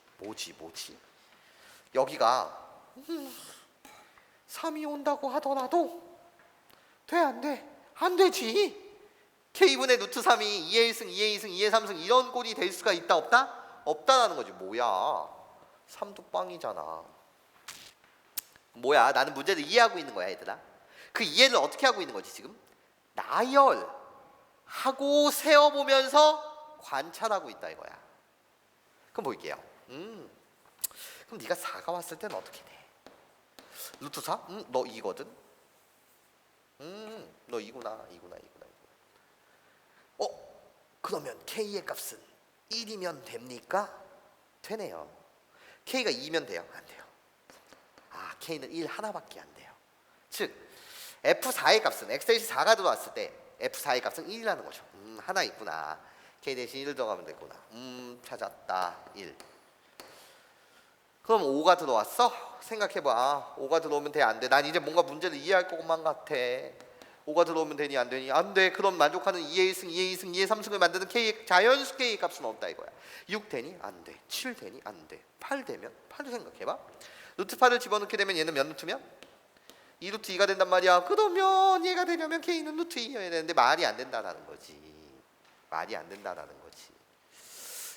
S1: 여기가 3이 온다고 하더라도 돼 안 돼? 안 되지. k분의 루트 3이 2의 1승, 2의 2승, 2의 3승 이런 꼴이 될 수가 있다 없다? 없다라는 거지. 뭐야? 3도 빵이잖아. 뭐야? 나는 문제를 이해하고 있는 거야 얘들아. 그 이해를 어떻게 하고 있는 거지 지금? 나열하고 세어보면서 관찰하고 있다 이거야. 그럼 볼게요. 그럼 그럼 네가 4가 왔을 때는 어떻게 돼? 루트 4? 너 2거든? 너 2구나. 그러면 K의 값은 1이면 됩니까? 되네요. K가 2면 돼요? 안 돼요. K는 1 하나밖에 안 돼요. 즉 F4의 값은 X-4가 들어왔을 때 F4의 값은 1이라는 거죠. 하나 있구나. K 대신 1 들어가면 되구나. 찾았다. 1. 그럼 5가 들어왔어? 생각해봐. 5가 들어오면 돼? 안 돼? 난 이제 뭔가 문제를 이해할 것만 같아. 5가 들어오면 되니 안 되니? 안 돼. 그럼 만족하는 2의 1승, 2의 2승, 2의 3승을 만드는 K의 자연수 K의 값은 없다 이거야. 6 되니? 안 돼. 7 되니? 안 돼. 8 되면? 8도 생각해봐. 루트 8을 집어넣게 되면 얘는 몇 루트면? 2 루트 2가 된단 말이야. 그러면 얘가 되려면 K는 루트 2여야 되는데 말이 안 된다라는 거지. 말이 안 된다라는 거지.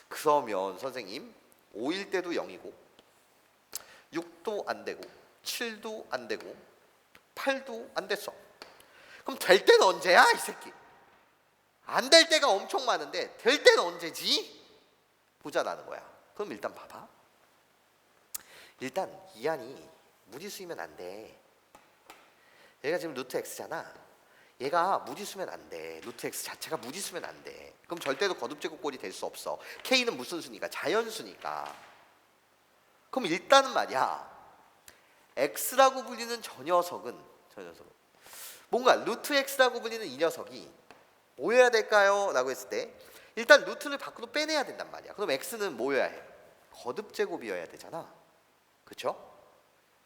S1: 그러면 선생님 5일 때도 0이고 6도 안 되고 7도 안 되고 8도 안 됐어. 그럼 될 때는 언제야 이 새끼? 안 될 때가 엄청 많은데 될 때는 언제지? 보자라는 거야. 그럼 일단 봐봐. 일단 이 안이 무리수이면 안 돼. 얘가 지금 루트 x잖아. 얘가 무리수면 안 돼. 루트 x 자체가 무리수면 안 돼. 그럼 절대로 거듭제곱꼴이 될 수 없어. K는 무슨 수니까? 자연수니까. 그럼 일단은 말이야, x라고 불리는 저 녀석은 뭔가 루트 x라고 불리는 이 녀석이 뭐여야 될까요? 라고 했을 때 일단 루트를 밖으로 빼내야 된단 말이야. 그럼 x는 뭐여야 해? 거듭제곱이어야 되잖아. 그쵸?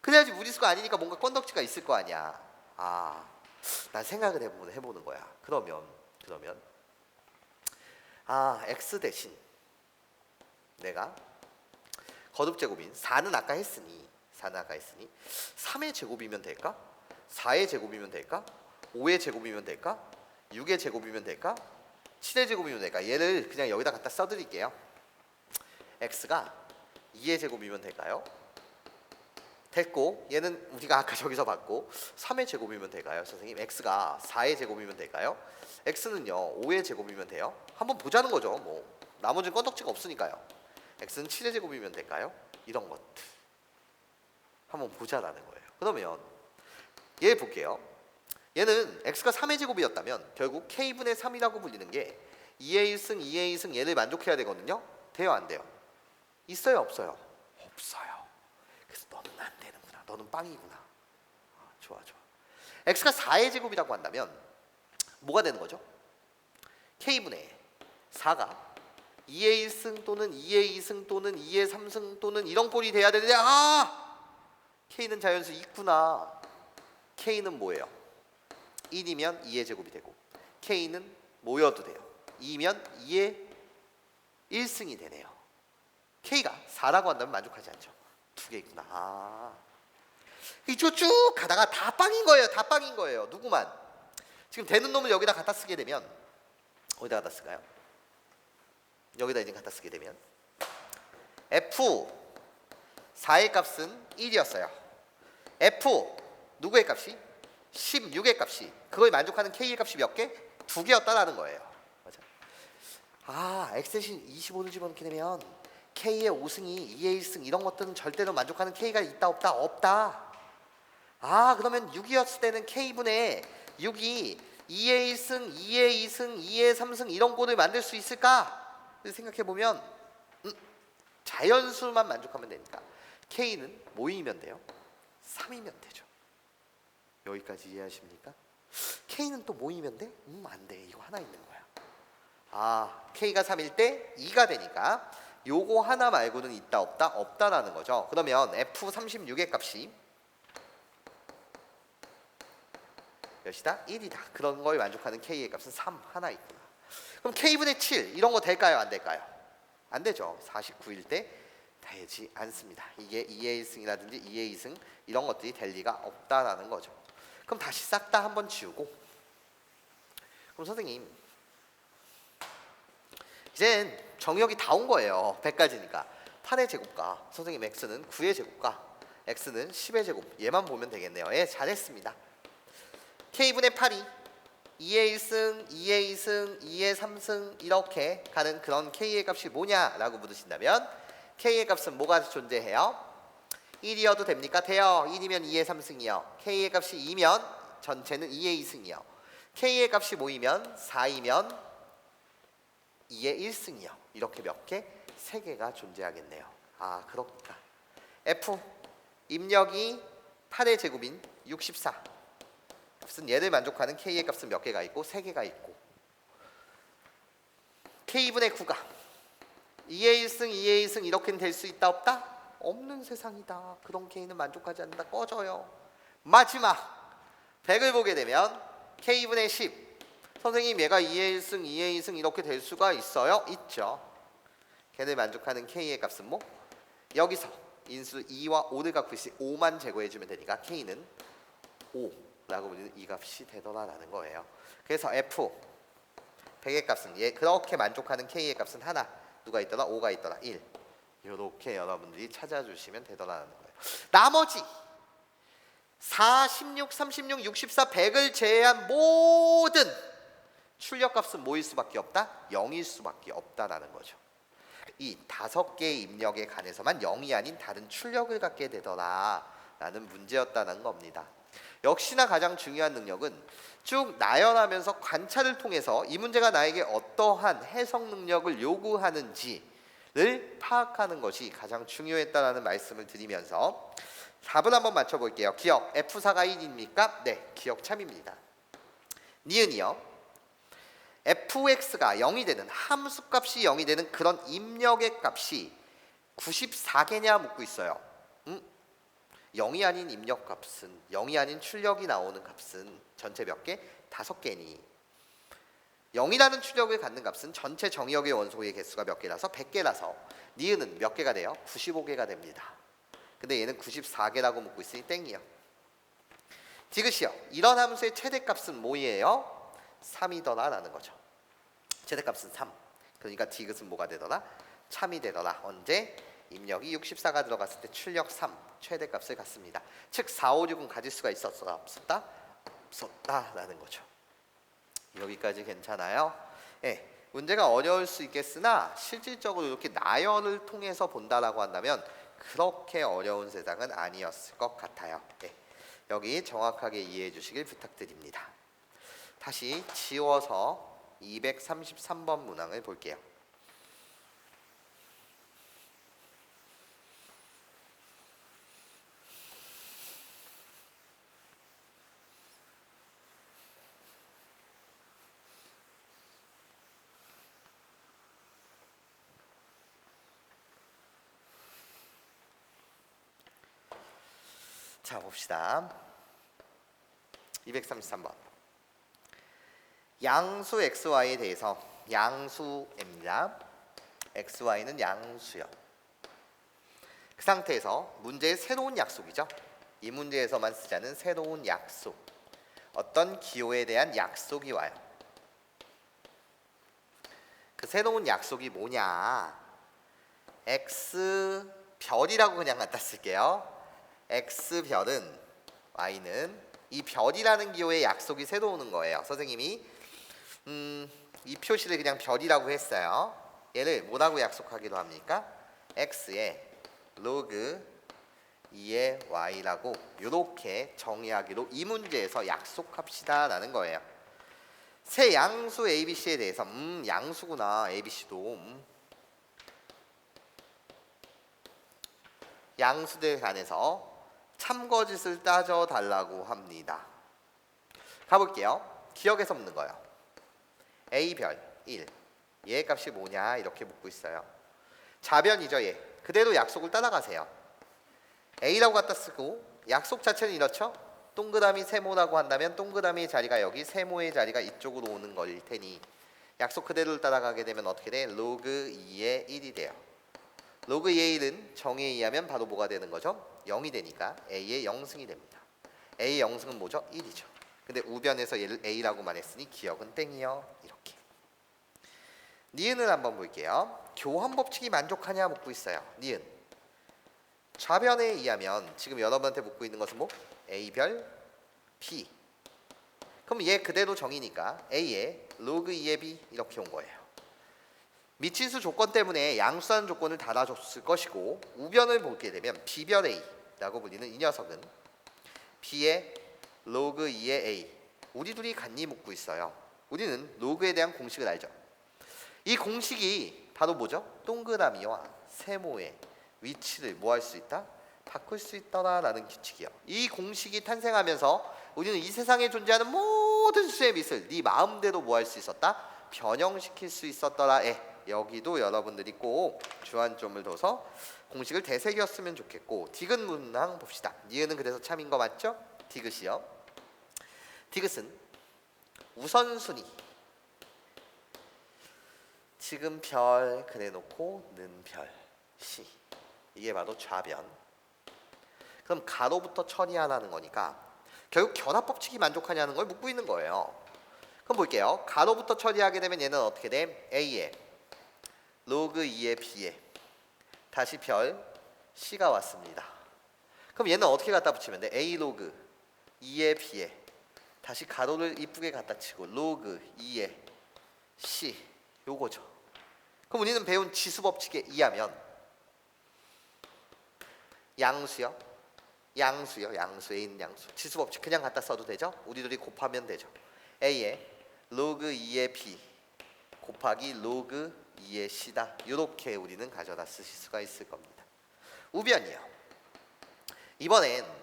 S1: 그래야지 무리수가 아니니까 뭔가 건덕지가 있을 거 아니야. 난 생각을 해보는 거야. 그러면 x 대신 내가 거듭제곱인 4는 아까 했으니 3의 제곱이면 될까? 4의 제곱이면 될까? 5의 제곱이면 될까? 6의 제곱이면 될까? 7의 제곱이면 될까? 얘를 그냥 여기다 갖다 써드릴게요. x가 2의 제곱이면 될까요? 됐고, 얘는 우리가 아까 저기서 봤고 3의 제곱이면 될까요? 선생님, x가 4의 제곱이면 될까요? x는요 5의 제곱이면 돼요? 한번 보자는 거죠. 뭐 나머지는 건덕지가 없으니까요. x는 7의 제곱이면 될까요? 이런 것들 한번 보자라는 거예요. 그러면 얘 볼게요. 얘는 x가 3의 제곱이었다면 결국 k분의 3이라고 불리는 게 2의 1승, 2의 2승 얘를 만족해야 되거든요. 돼요, 안 돼요? 있어요, 없어요? 없어요. 그래서 너는 안 되는구나. 너는 빵이구나. 좋아. x가 4의 제곱이라고 한다면 뭐가 되는 거죠? k분의 4가 2의 1승 또는 2의 2승 또는 2의 3승 또는 이런 꼴이 돼야 되는데 k는 자연수 있구나. k는 뭐예요? 1이면 2의 제곱이 되고 k는 뭐여도 돼요. 2면 2의 1승이 되네요. k가 4라고 한다면 만족하지 않죠. 두 개있구나. 이쪽 쭉 가다가 다 빵인 거예요. 누구만 지금 되는 놈을 여기다 갖다 쓰게 되면 어디다 갖다 쓸까요? 여기다 이제 갖다 쓰게 되면 f 4의 값은 1이었어요. f 누구의 값이? 16의 값이. 그걸 만족하는 k의 값이 몇 개? 2개였다라는 거예요. 맞아. x 대신 25를 집어넣게 되면 k의 5승이 2의 1승 이런 것들은 절대로 만족하는 k가 있다 없다? 없다. 그러면 6이었을 때는 k분의 6이 2의 1승, 2의 2승, 2의 3승 이런 꼴을 만들 수 있을까? 생각해보면 자연수만 만족하면 되니까 k는 뭐이면 돼요? 3이면 되죠. 여기까지 이해하십니까? k는 또 뭐이면 돼? 안 돼. 이거 하나 있는 거야. k가 3일 때 2가 되니까 요거 하나 말고는 있다 없다? 없다라는 거죠. 그러면 f36의 값이 몇이다? 1이다. 그런 걸 만족하는 k의 값은 3 하나 있구나. 그럼 k분의 7 이런 거 될까요? 안 될까요? 안 되죠. 49일 때 되지 않습니다. 이게 2의 1승이라든지 2의 2승 이런 것들이 될 리가 없다라는 거죠. 그럼 다시 싹 다 한번 지우고 그럼 선생님 이젠 정역이 다 온 거예요. 100까지니까 8의 제곱과 선생님 x는 9의 제곱과 x는 10의 제곱 얘만 보면 되겠네요. 예, 잘했습니다. k분의 8이 2의 1승, 2의 2승, 2의 3승 이렇게 가는 그런 k의 값이 뭐냐라고 물으신다면 k의 값은 뭐가 존재해요? 1이어도 됩니까? 돼요. 1이면 2의 3승이요. K의 값이 2면 전체는 2의 2승이요. K의 값이 모이면 4이면 2의 1승이요. 이렇게 몇 개? 3개가 존재하겠네요. 아, 그렇다. F 입력이 8의 제곱인 64. 값은 얘를 만족하는 K의 값은 몇 개가 있고 3개가 있고, K분의 9가 2의 1승, 2의 2승 이렇게는 될 수 있다 없다? 없는 세상이다. 그런 K는 만족하지 않는다. 꺼져요. 마지막 100을 보게 되면 K분의 10. 선생님 얘가 2의 1승, 2의 2승 이렇게 될 수가 있어요? 있죠. 걔를 만족하는 K의 값은 뭐? 여기서 인수 2와 5를 갖고 있으니 5만 제거해주면 되니까 K는 5라고 불리는 이 값이 되더라라는 거예요. 그래서 F 100의 값은 얘 그렇게 만족하는 K의 값은 하나, 누가 있더라? 5가 있더라. 1. 이렇게 여러분들이 찾아주시면 되더라는 거예요. 나머지 4, 16, 36, 64, 100을 제외한 모든 출력값은 뭐일 수밖에 없다? 0일 수밖에 없다라는 거죠. 이 5개의 입력에 관해서만 0이 아닌 다른 출력을 갖게 되더라라는 문제였다는 겁니다. 역시나 가장 중요한 능력은 쭉 나열하면서 관찰을 통해서 이 문제가 나에게 어떠한 해석 능력을 요구하는지를 파악하는 것이 가장 중요했다라는 말씀을 드리면서 답을 한번 맞춰볼게요. 기억 F4가 1입니까? 네, 기억 참입니다. 니은이요. fx가 0이 되는 함수값이 0이 되는 그런 입력의 값이 94개냐 묻고 있어요. 0이 아닌 입력값은 0이 아닌 출력이 나오는 값은 전체 몇 개? 5개니 0이라는 출력을 갖는 값은 전체 정의역의 원소의 개수가 몇 개라서 100개라서 니은은 몇 개가 돼요? 95개가 됩니다. 근데 얘는 94개라고 묻고 있으니 땡이요. 디귿이요. 이런 함수의 최대값은 뭐예요? 3이더라 라는 거죠. 최대값은 3. 그러니까 디귿은 뭐가 되더라? 참이 되더라. 언제? 입력이 64가 들어갔을 때 출력 3 최대값을 갖습니다. 즉 4, 5, 6은 가질 수가 있었어? 없었다? 없었다 라는 거죠. 여기까지 괜찮아요? 네, 문제가 어려울 수 있겠으나 실질적으로 이렇게 나열을 통해서 본다라고 한다면 그렇게 어려운 세상은 아니었을 것 같아요. 네, 여기 정확하게 이해해 주시길 부탁드립니다. 다시 지워서 233번 문항을 볼게요. 자, 봅시다. 233번. 양수 xy에 대해서 양수입니다. xy는 양수요. 그 상태에서 문제의 새로운 약속이죠. 이 문제에서만 쓰자는 새로운 약속. 어떤 기호에 대한 약속이 와요. 그 새로운 약속이 뭐냐? x별이라고 그냥 갖다 쓸게요. x별은 y는 이 별이라는 기호의 약속이 새로 오는 거예요. 선생님이 이 표시를 그냥 별이라고 했어요. 얘를 뭐라고 약속하기로 합니까? x의 로그 2의 y라고 이렇게 정의하기로 이 문제에서 약속합시다 라는 거예요. 새 양수 ABC에 대해서 양수구나 ABC도 양수들 간에서 참거짓을 따져달라고 합니다. 가볼게요. 기억에서 묻는 거예요. A별 1 얘의 값이 뭐냐 이렇게 묻고 있어요. 자변이죠. 얘 그대로 약속을 따라가세요. A라고 갖다 쓰고 약속 자체는 이렇죠. 동그라미 세모라고 한다면 동그라미의 자리가 여기, 세모의 자리가 이쪽으로 오는 거일 테니 약속 그대로를 따라가게 되면 어떻게 돼? 로그 2의 1이 돼요. 로그 2의 1은 정의에 의하면 바로 뭐가 되는 거죠? 0이 되니까 A의 0승이 됩니다. A의 0승은 뭐죠? 1이죠. 근데 우변에서 얘를 A라고만 했으니 기억은 땡이요. 이렇게. 니은을 한번 볼게요. 교환 법칙이 만족하냐 묻고 있어요. 니은. 좌변에 의하면 지금 여러분한테 묻고 있는 것은 뭐? A별 B. 그럼 얘 그대로 정의니까 A의 로그 2의 B 이렇게 온 거예요. 미친수 조건 때문에 양수하는 조건을 달아줬을 것이고 우변을 보게 되면 B별 A 라고 불리는 이 녀석은 b의 로그 2의 a. 우리 둘이 같이 묻고 있어요. 우리는 로그에 대한 공식을 알죠. 이 공식이 바로 뭐죠? 동그라미와 세모의 위치를 뭐 할 수 있다? 바꿀 수 있더라라는 규칙이요. 이 공식이 탄생하면서 우리는 이 세상에 존재하는 모든 수의 밑을 네 마음대로 뭐 할 수 있었다? 변형시킬 수 있었더라에 여기도 여러분들이 꼭 주안점을 둬서 공식을 되새겼으면 좋겠고 디귿 문항 봅시다. 니은은 그래서 참인 거 맞죠? 디귿이요. 디귿은 우선순위 지금 별 그래놓고 는 별 시 이게 바로 좌변. 그럼 가로부터 처리하라는 거니까 결국 견합법칙이 만족하냐는 걸 묻고 있는 거예요. 그럼 볼게요. 가로부터 처리하게 되면 얘는 어떻게 돼? a에 로그 2의 b에 다시 별 c가 왔습니다. 그럼 얘는 어떻게 갖다 붙이면 돼? a 로그 2의 b에 다시 가로를 이쁘게 갖다 치고 로그 2의 c 요거죠. 그럼 우리는 배운 지수법칙에 의하면 양수요. 양수에 있는 양수. 지수법칙 그냥 갖다 써도 되죠? 우리들이 곱하면 되죠. a에 로그 2의 b 곱하기 로그 2의 c다. 이렇게 우리는 가져다 쓰실 수가 있을 겁니다. 우변이요. 이번엔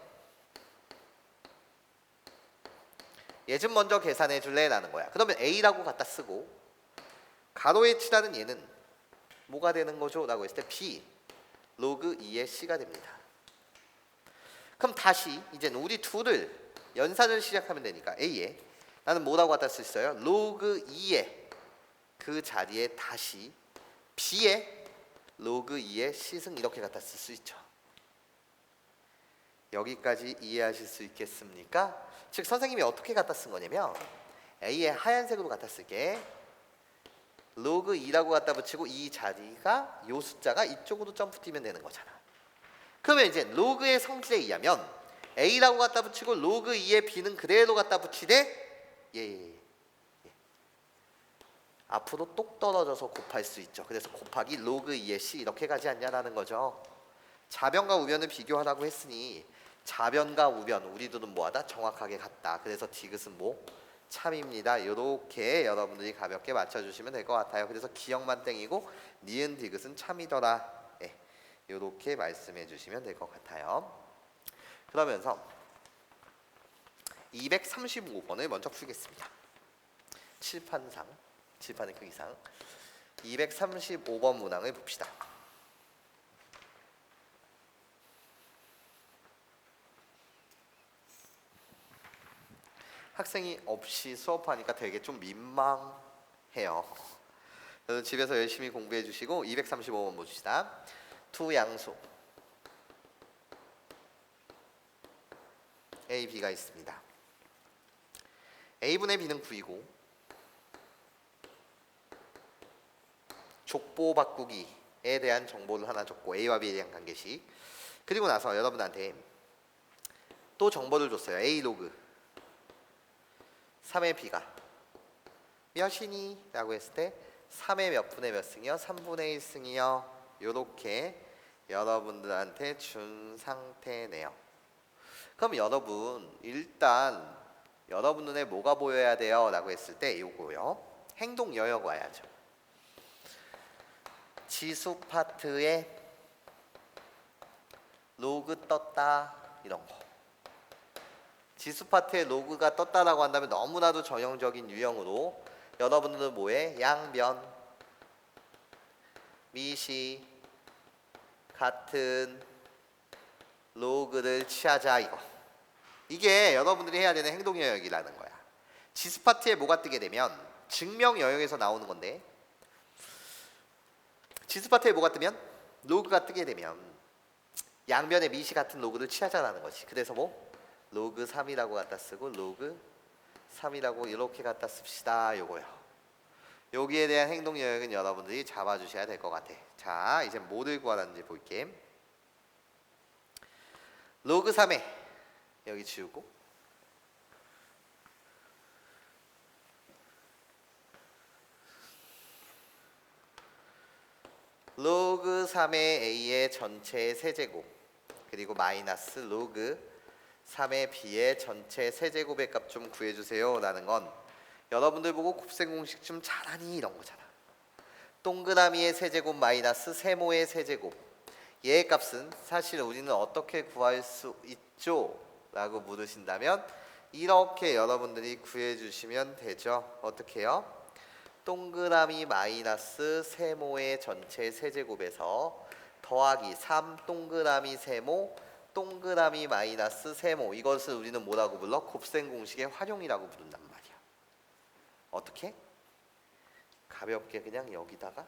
S1: 얘 좀 먼저 계산해 줄래? 라는 거야. 그러면 a라고 갖다 쓰고 가로에 치라는 얘는 뭐가 되는 거죠? 라고 했을 때 b 로그 2의 c가 됩니다. 그럼 다시 이제 우리 둘을 연산을 시작하면 되니까 a에 나는 뭐라고 갖다 쓸 수 있어요? 로그 2의 그 자리에 다시 b의 로그 2의 c승 이렇게 갖다 쓸 수 있죠. 여기까지 이해하실 수 있겠습니까? 즉 선생님이 어떻게 갖다 쓴 거냐면 a에 하얀색으로 갖다 쓸게. 로그 2라고 갖다 붙이고 이 자리가 요 숫자가 이쪽으로 점프 뛰면 되는 거잖아. 그러면 이제 로그의 성질에 의하면 a라고 갖다 붙이고 로그 2의 b는 그대로 갖다 붙이되 예. 앞으로 똑 떨어져서 곱할 수 있죠. 그래서 곱하기 로그 2의 c 이렇게 가지 않냐라는 거죠. 좌변과 우변을 비교하라고 했으니 좌변과 우변 우리들은 뭐하다? 정확하게 같다. 그래서 디귿은 뭐? 참입니다. 이렇게 여러분들이 가볍게 맞춰주시면 될 것 같아요. 그래서 기억만 땡이고 니은 디귿은 참이더라. 이렇게 말씀해 주시면 될 것 같아요. 그러면서 235번을 먼저 풀겠습니다. 칠판의 크기상 235번 문항을 봅시다. 학생이 없이 수업하니까 되게 좀 민망해요. 그래서 집에서 열심히 공부해 주시고 235번 봅시다. 두 양수 A, B가 있습니다. A분의 B는 9이고 족보 바꾸기에 대한 정보를 하나 줬고 A와 B에 대한 관계식. 그리고 나서 여러분한테 또 정보를 줬어요. A 로그 3의 B가 몇이니? 라고 했을 때 3의 몇 분의 몇 승이요? 3분의 1승이요. 요렇게 여러분들한테 준 상태네요. 그럼 여러분 일단 여러분 눈에 뭐가 보여야 돼요? 라고 했을 때 요거요. 행동 여역 와야죠. 지수 파트에 로그 떴다 이런 거. 지수 파트에 로그가 떴다라고 한다면 너무나도 전형적인 유형으로 여러분들은 뭐해? 양변, 미시, 같은 로그를 취하자 이거. 이게 여러분들이 해야 되는 행동 영역이라는 거야. 지수 파트에 뭐가 뜨게 되면 증명 영역에서 나오는 건데 지수 파트에 뭐가 뜨면 로그가 뜨게 되면 양변의 미시 같은 로그를 취하자라는 거지. 그래서 뭐 로그 3이라고 갖다 쓰고 로그 3이라고 이렇게 갖다 씁시다 요거요. 여기에 대한 행동 영역은 여러분들이 잡아주셔야 될 것 같아. 자 이제 뭐를 구하라는지 볼게. 로그 3에 여기 지우고 로그 3의 a의 전체의 세제곱 그리고 마이너스 로그 3의 b의 전체 세제곱의 값 좀 구해주세요 라는 건 여러분들 보고 곱셈 공식 좀 잘하니 이런 거잖아. 동그라미의 세제곱 마이너스 세모의 세제곱, 얘의 값은 사실 우리는 어떻게 구할 수 있죠? 라고 물으신다면 이렇게 여러분들이 구해주시면 되죠. 어떻게 해요? 동그라미 마이너스 세모의 전체 세제곱에서 더하기 3 동그라미 세모 동그라미 마이너스 세모, 이것을 우리는 뭐라고 불러? 곱셈 공식의 활용이라고 부른단 말이야. 어떻게? 가볍게 그냥 여기다가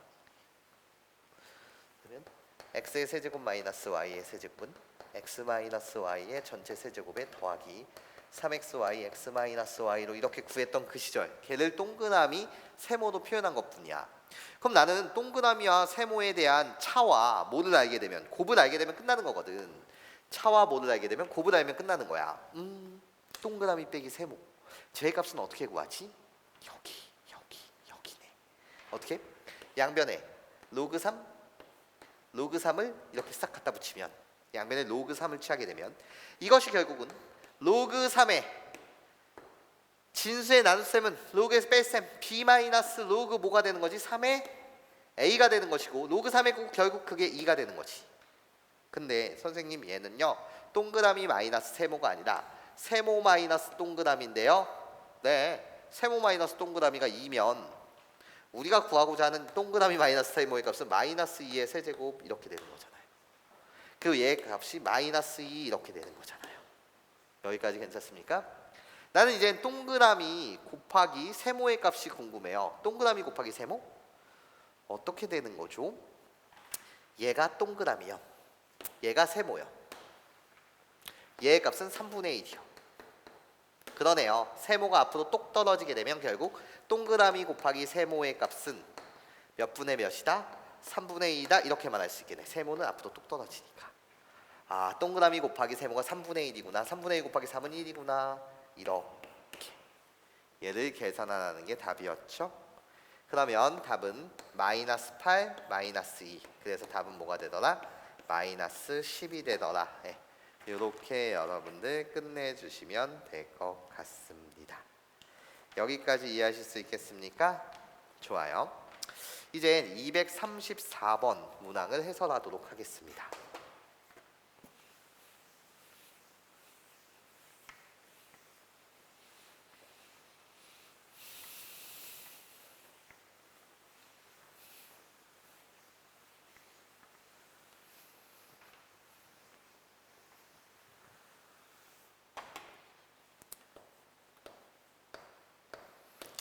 S1: 그러면 x의 세제곱 마이너스 y의 세제곱은 x 마이너스 y의 전체 세제곱에 더하기 3xy x 마이너스 y로 이렇게 구했던 그 시절, 걔를 동그라미 세모로 표현한 것뿐이야. 그럼 나는 동그라미와 세모에 대한 차와 뭐를 알게 되면, 곱을 알게 되면 끝나는 거거든. 차와 뭐를 알게 되면 곱을 알면 끝나는 거야. 동그라미 빼기 세모, 제 값은 어떻게 구하지? 여기네. 어떻게? 양변에 로그 3 로그 3을 이렇게 싹 갖다 붙이면, 양변에 로그 3을 취하게 되면 이것이 결국은 로그 3의 진수의 나눗셈은 로그에서 뺄셈 b 마이너스 로그 뭐가 되는 거지? 3의 a가 되는 것이고, 로그 3의 결국 그게 2가 되는 거지. 근데 선생님 얘는요 동그라미 마이너스 세모가 아니라 세모 마이너스 동그라미인데요. 네, 세모 마이너스 동그라미가 2면 우리가 구하고자 하는 동그라미 마이너스 세모의 값은 마이너스 2의 세제곱 이렇게 되는 거잖아요. 그리고 얘 값이 마이너스 2 이렇게 되는 거잖아요. 여기까지 괜찮습니까? 나는 이제 동그라미 곱하기 세모의 값이 궁금해요. 동그라미 곱하기 세모? 어떻게 되는 거죠? 얘가 동그라미요, 얘가 세모요. 얘의 값은 3분의 1이요. 그러네요. 세모가 앞으로 똑 떨어지게 되면 결국 동그라미 곱하기 세모의 값은 몇 분의 몇이다? 3분의 2다 이렇게 말할 수 있겠네. 세모는 앞으로 똑 떨어지니까. 아, 동그라미 곱하기 세모가 3분의 1이구나. 3분의 1 곱하기 3은 1이구나. 이렇게 얘를 계산하는 게 답이었죠. 그러면 답은 마이너스 8, 마이너스 2. 그래서 답은 뭐가 되더라? 마이너스 10이 되더라. 네. 이렇게 여러분들 끝내주시면 될 것 같습니다. 여기까지 이해하실 수 있겠습니까? 좋아요. 이제 234번 문항을 해설하도록 하겠습니다.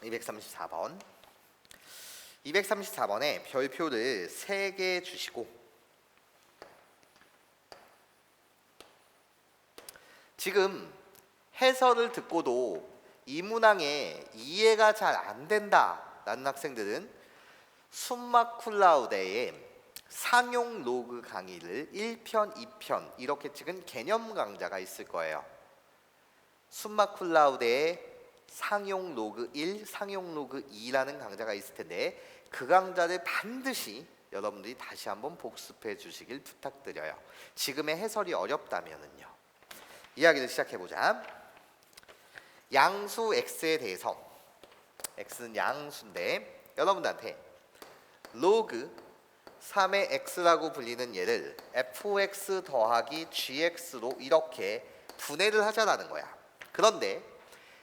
S1: (234번) 234번에 별표를 3개 주시고 지금 해설을 듣고도 이 문항에 이해가 잘 안 된다 라는 학생들은 숨마쿨라우데의 상용 로그 강의를 1편, 2편 이렇게 찍은 개념 강좌가 있을 거예요. 숨마쿨라우데의 상용 로그 1, 상용 로그 2라는 강좌가 있을 텐데 그 강좌를 반드시 여러분들이 다시 한번 복습해 주시길 부탁드려요. 지금의 해설이 어렵다면은요. 이야기를 시작해 보자. 양수 x에 대해서, x는 양수인데 여러분들한테 로그 3의 x라고 불리는 얘를 fx 더하기 gx로 이렇게 분해를 하자라는 거야. 그런데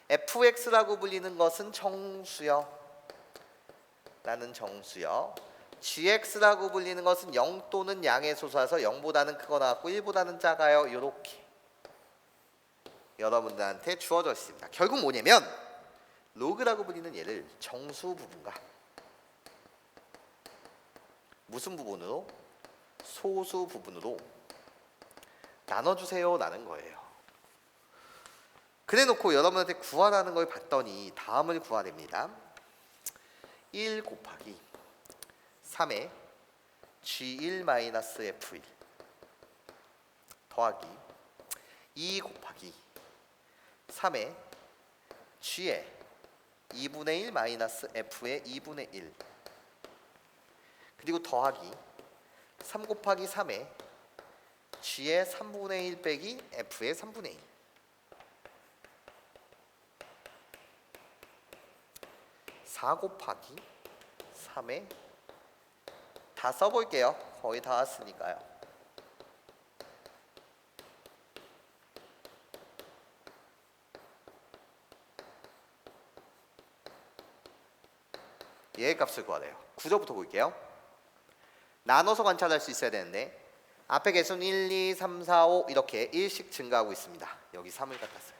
S1: fx라고 불리는 것은 정수요. 라는 정수요. gx라고 불리는 것은 0 또는 양의 소수라서 0보다는 크거나 같고 1보다는 작아요. 이렇게 여러분들한테 주어져 있습니다. 결국 뭐냐면 로그라고 불리는 얘를 정수 부분과 무슨 부분으로? 소수 부분으로 나눠주세요 라는 거예요. 그래놓고 여러분한테 구하라는 걸 봤더니 다음을 구하랍니다. 1 곱하기 3의 G1-F1 더하기 2 곱하기 3의 G의 2분의 1 마이너스 F의 2분의 1 그리고 더하기 3 곱하기 3의 G의 3분의 1 빼기 F의 3분의 1. 4 곱하기 3에 다 써볼게요. 거의 다 왔으니까요. 얘의 값을 구하래요. 구조부터 볼게요. 나눠서 관찰할 수 있어야 되는데 앞에 개수는 1, 2, 3, 4, 5 이렇게 1씩 증가하고 있습니다. 여기 3을 갖다 써요.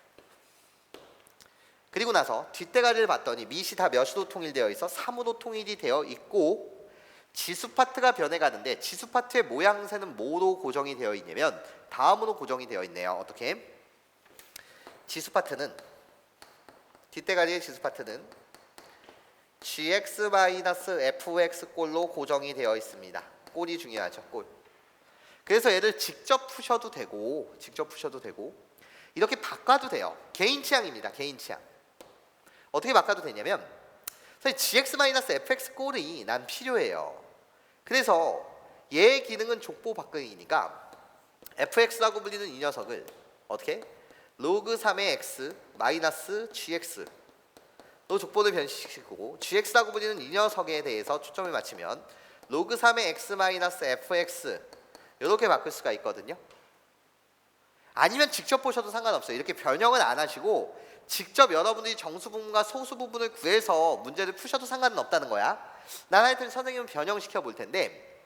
S1: 그리고 나서 뒷대가리를 봤더니 밑이 다 몇으로 통일되어 있어? 3으로 통일이 되어 있고 지수 파트가 변해가는데 지수 파트의 모양새는 뭐로 고정이 되어 있냐면 다음으로 고정이 되어 있네요. 어떻게? 지수 파트는 뒷대가리의 지수 파트는 gx-fx 꼴로 고정이 되어 있습니다. 꼴이 중요하죠. 꼴. 그래서 얘를 직접 푸셔도 되고 이렇게 바꿔도 돼요. 개인 취향입니다. 개인 취향. 어떻게 바꿔도 되냐면 사실 gx-fx 꼴이 난 필요해요. 그래서 얘의 기능은 족보 바꾸기니까 fx라고 불리는 이 녀석을 어떻게? 로그 3의 x 마이너스 gx 또 족보를 변시키고 gx라고 불리는 이 녀석에 대해서 초점을 맞추면 로그 3의 x 마이너스 fx 이렇게 바꿀 수가 있거든요. 아니면 직접 보셔도 상관없어요. 이렇게 변형은 안 하시고 직접 여러분들이 정수 부분과 소수 부분을 구해서 문제를 푸셔도 상관은 없다는 거야. 난 하여튼 선생님은 변형시켜 볼 텐데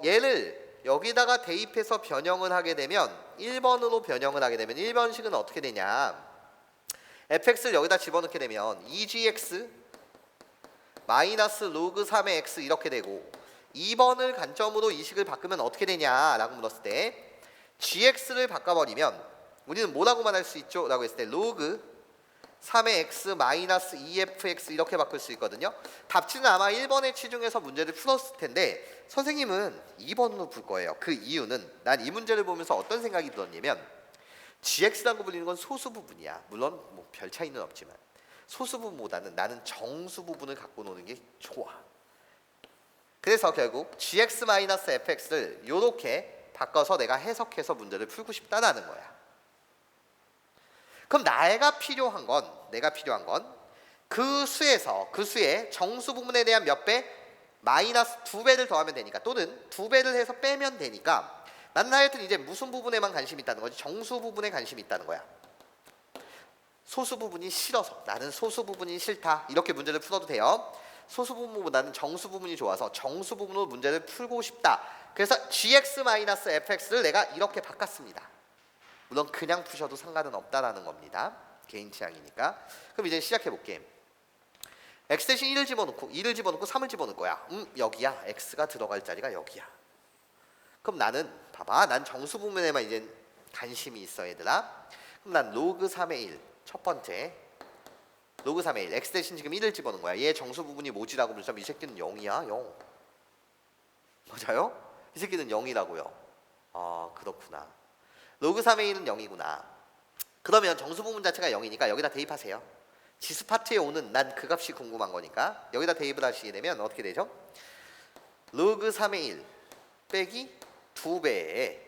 S1: 얘를 여기다가 대입해서 변형을 하게 되면 1번으로 변형을 하게 되면 1번식은 어떻게 되냐, fx를 여기다 집어넣게 되면 2gx 마이너스 로그 3의 x 이렇게 되고 2번을 관점으로 이 식을 바꾸면 어떻게 되냐라고 물었을 때 gx를 바꿔버리면 우리는 뭐라고만 할 수 있죠? 라고 했을 때 로그 3의 x 마이너스 2fx 이렇게 바꿀 수 있거든요. 답지는 아마 1번에 치중해서 문제를 풀었을 텐데 선생님은 2번으로 풀 거예요. 그 이유는 난 이 문제를 보면서 어떤 생각이 들었냐면 gx라고 불리는 건 소수 부분이야. 물론 뭐 별 차이는 없지만 소수 부분보다는 나는 정수 부분을 갖고 노는 게 좋아. 그래서 결국 gx-fx를 이렇게 바꿔서 내가 해석해서 문제를 풀고 싶다라는 거야. 그럼 내가 필요한 건 그 수의 정수 부분에 대한 몇 배? 마이너스 2배를 더하면 되니까 또는 2배를 해서 빼면 되니까 나는 하여튼 이제 무슨 부분에만 관심이 있다는 거지? 정수 부분에 관심이 있다는 거야. 소수 부분이 싫어서 나는 소수 부분이 싫다 이렇게 문제를 풀어도 돼요. 소수 부분보다는 정수 부분이 좋아서 정수 부분으로 문제를 풀고 싶다. 그래서 gx-fx를 내가 이렇게 바꿨습니다. 물론 그냥 푸셔도 상관은 없다라는 겁니다. 개인 취향이니까. 그럼 이제 시작해 볼게. x 대신 1을 집어넣고 2를 집어넣고 3을 집어넣을 거야. 여기야. x가 들어갈 자리가 여기야. 그럼 나는 봐봐. 난 정수 부분에만 이제 관심이 있어 얘들아. 그럼 난 로그 3의 1 첫 번째 로그 3의 1 x 대신 지금 1을 집어넣은 거야. 얘 정수 부분이 뭐지라고 물으면 이 새끼는 0이야. 0. 맞아요? 이 새끼는 0이라고요. 아 그렇구나. 로그 3의 1은 0이구나. 그러면 정수 부분 자체가 0이니까 여기다 대입하세요. 지수 파트에 오는 난 그 값이 궁금한 거니까 여기다 대입을 하시게 되면 어떻게 되죠? 로그 3의 1 빼기 2배에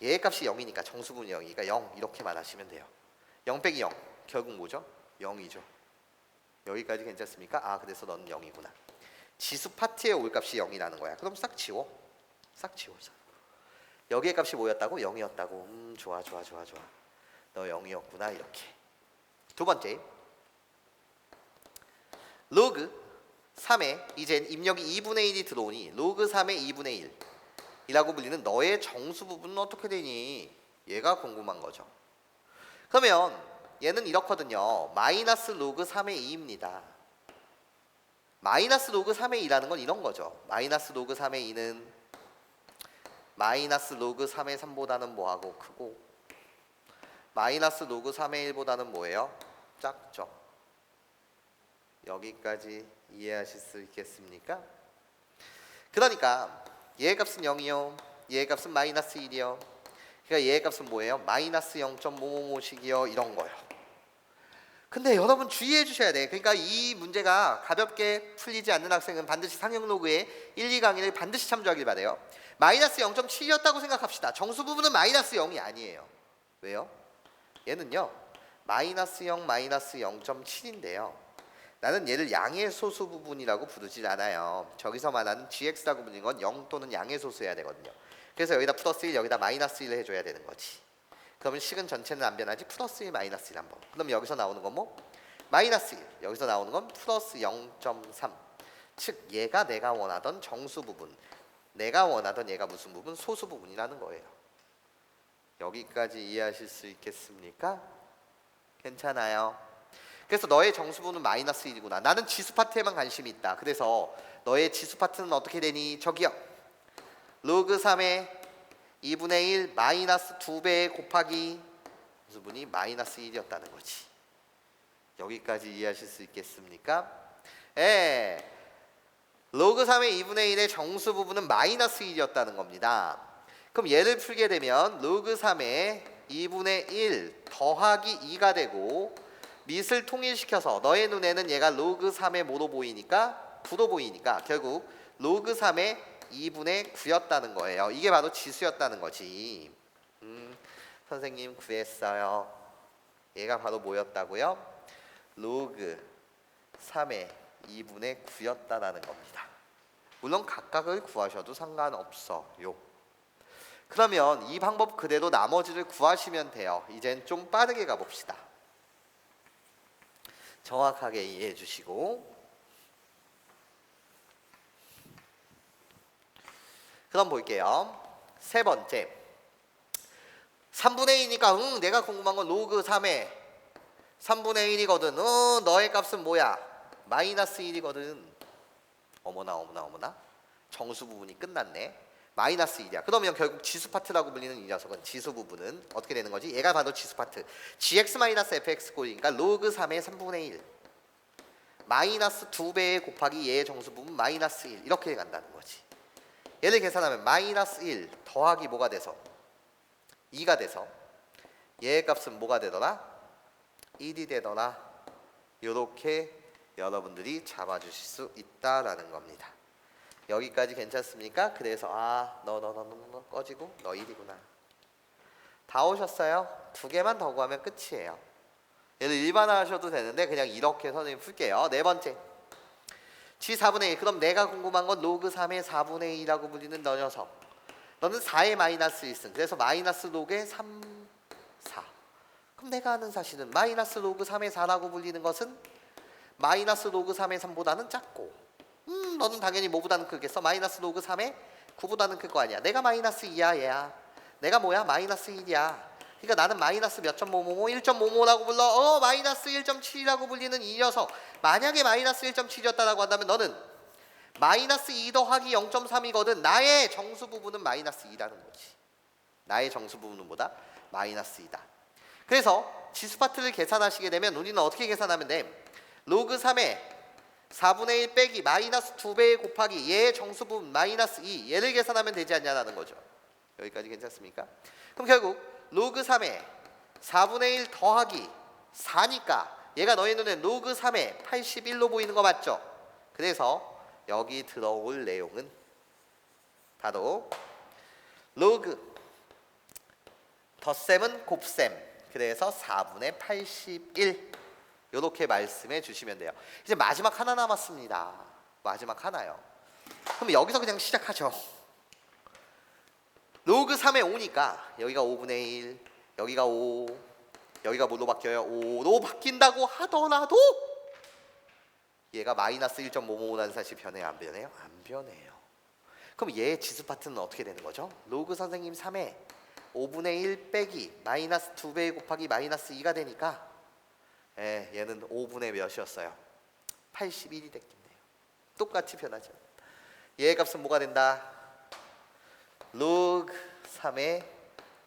S1: 얘의 값이 0이니까 정수 부분이 0이니까 0 이렇게만 하시면 돼요. 0 빼기 0 결국 뭐죠? 0이죠. 여기까지 괜찮습니까? 아 그래서 너는 0이구나. 지수 파트에 올 값이 0이라는 거야. 그럼 싹 지워. 여기의 값이 뭐였다고? 0이었다고. 좋아. 너 0이었구나. 이렇게. 두 번째. 로그 3에 이젠 입력이 2분의 1이 들어오니 로그 3의 2분의 1 이라고 불리는 너의 정수 부분은 어떻게 되니? 얘가 궁금한 거죠. 그러면 얘는 이렇거든요. 마이너스 로그 3의 2입니다. 마이너스 로그 3의 2라는 건 이런 거죠. 마이너스 로그 3의 2는 마이너스 로그 3의 3보다는 뭐하고 크고 마이너스 로그 3의 1보다는 뭐예요? 작죠. 여기까지 이해하실 수 있겠습니까? 그러니까 얘의 값은 0이요. 얘의 값은 마이너스 1이요. 그러니까 얘의 값은 뭐예요? 마이너스 0.555씩이요. 이런 거요. 근데 여러분 주의해 주셔야 돼. 그러니까 이 문제가 가볍게 풀리지 않는 학생은 반드시 상형 로그의 1, 2강의를 반드시 참조하길 바래요. 마이너스 0.7이었다고 생각합시다. 정수 부분은 마이너스 0이 아니에요. 왜요? 얘는요 마이너스 0, 마이너스 0.7인데요. 나는 얘를 양의 소수 부분이라고 부르질 않아요. 저기서 말하는 gx라고 부르는 건 0 또는 양의 소수여야 되거든요. 그래서 여기다 플러스 1, 여기다 마이너스 1을 해줘야 되는 거지. 그러면 식은 전체는 안 변하지. 플러스 1, 마이너스 1 한번. 그럼 여기서 나오는 건 뭐? 마이너스 1. 여기서 나오는 건 플러스 0.3. 즉 얘가 내가 원하던 정수 부분, 내가 원하던 얘가 무슨 부분? 소수 부분이라는 거예요. 여기까지 이해하실 수 있겠습니까? 괜찮아요. 그래서 너의 정수 부분은 마이너스 1이구나. 나는 지수 파트에만 관심이 있다. 그래서 너의 지수 파트는 어떻게 되니? 저기요. 로그 3의 2분의 1 마이너스 2배 곱하기 무슨 분이 마이너스 1이었다는 거지. 여기까지 이해하실 수 있겠습니까? 예. 로그 3의 2분의 1의 정수 부분은 마이너스 1이었다는 겁니다. 그럼 얘를 풀게 되면 로그 3의 2분의 1 더하기 2가 되고 밑을 통일시켜서 너의 눈에는 얘가 로그 3의 뭐로 보이니까? 9로 보이니까 결국 로그 3의 2분의 9였다는 거예요. 이게 바로 지수였다는 거지. 선생님 구했어요. 얘가 바로 뭐였다고요? 로그 3의 2분의 9였다라는 겁니다. 물론 각각을 구하셔도 상관없어요. 그러면 이 방법 그대로 나머지를 구하시면 돼요. 이젠 좀 빠르게 가봅시다. 정확하게 이해해 주시고. 그럼 볼게요. 세 번째 3분의 2니까 내가 궁금한 건 로그 3의 3분의 1이거든. 너의 값은 뭐야? 마이너스 1이거든. 어머나 정수 부분이 끝났네. 마이너스 1이야. 그러면 결국 지수 파트라고 불리는 이 녀석은 지수 부분은 어떻게 되는 거지? 얘가 바로 지수 파트. gx-fx 꼴이니까 로그 3의 3분의 1 마이너스 2배 곱하기 얘의 정수 부분 마이너스 1 이렇게 간다는 거지. 얘를 계산하면 마이너스 1 더하기 뭐가 돼서 2가 돼서 얘의 값은 뭐가 되더라? 1이 되더라. 이렇게 여러분들이 잡아주실 수 있다라는 겁니다. 여기까지 괜찮습니까? 그래서 너 꺼지고 너 1이구나. 다 오셨어요? 2개만 더 구하면 끝이에요. 얘를 일반화하셔도 되는데 그냥 이렇게 선생님 풀게요. 네 번째 G 4분의 1. 그럼 내가 궁금한 건 로그 3의 4분의 2라고 불리는 너 녀석. 너는 4의 마이너스 1승. 그래서 마이너스 로그의 3, 4. 그럼 내가 아는 사실은 마이너스 로그 3의 4라고 불리는 것은 마이너스 로그 3의 3보다는 작고 너는 당연히 뭐보다는 크겠어? 마이너스 로그 3의 9보다는 클 거 아니야. 내가 마이너스 2야 얘야. 내가 뭐야? 마이너스 1이야. 그러니까 나는 마이너스 몇 점 뭐뭐뭐 1.55라고 불러. 마이너스 1.7이라고 불리는 이 녀석. 만약에 마이너스 1.7이었다라고 한다면 너는 마이너스 2 더하기 0.3이거든. 나의 정수 부분은 마이너스 2라는 거지. 나의 정수 부분은 뭐다? 마이너스 2다. 그래서 지수 파트를 계산하시게 되면 우리는 어떻게 계산하면 돼? 로그 3의 4분의 1 빼기 마이너스 2배 곱하기 얘의 정수 부분 마이너스 2 얘를 계산하면 되지 않냐라는 거죠. 여기까지 괜찮습니까? 그럼 결국 로그 3의 4분의 1 더하기 4니까 얘가 너희 눈에 로그 3의 81로 보이는 거 맞죠? 그래서 여기 들어올 내용은 바로 로그 덧셈은 곱셈. 그래서 4분의 81 이렇게 말씀해 주시면 돼요. 이제 마지막 하나 남았습니다. 마지막 하나요. 그럼 여기서 그냥 시작하죠. 로그 3의 5니까 여기가 5분의 1, 여기가 5, 여기가 뭘로 바뀌어요? 5로 바뀐다고 하더라도 얘가 마이너스 1.555라는 사실 변해요? 안 변해요? 안 변해요. 그럼 얘의 지수 파트는 어떻게 되는 거죠? 로그 선생님 3의 5분의 1 빼기 마이너스 2배 곱하기 마이너스 2가 되니까 얘는 5분의 몇이었어요? 81이 됐겠네요. 똑같이 변하죠. 얘의 값은 뭐가 된다? 로그 3의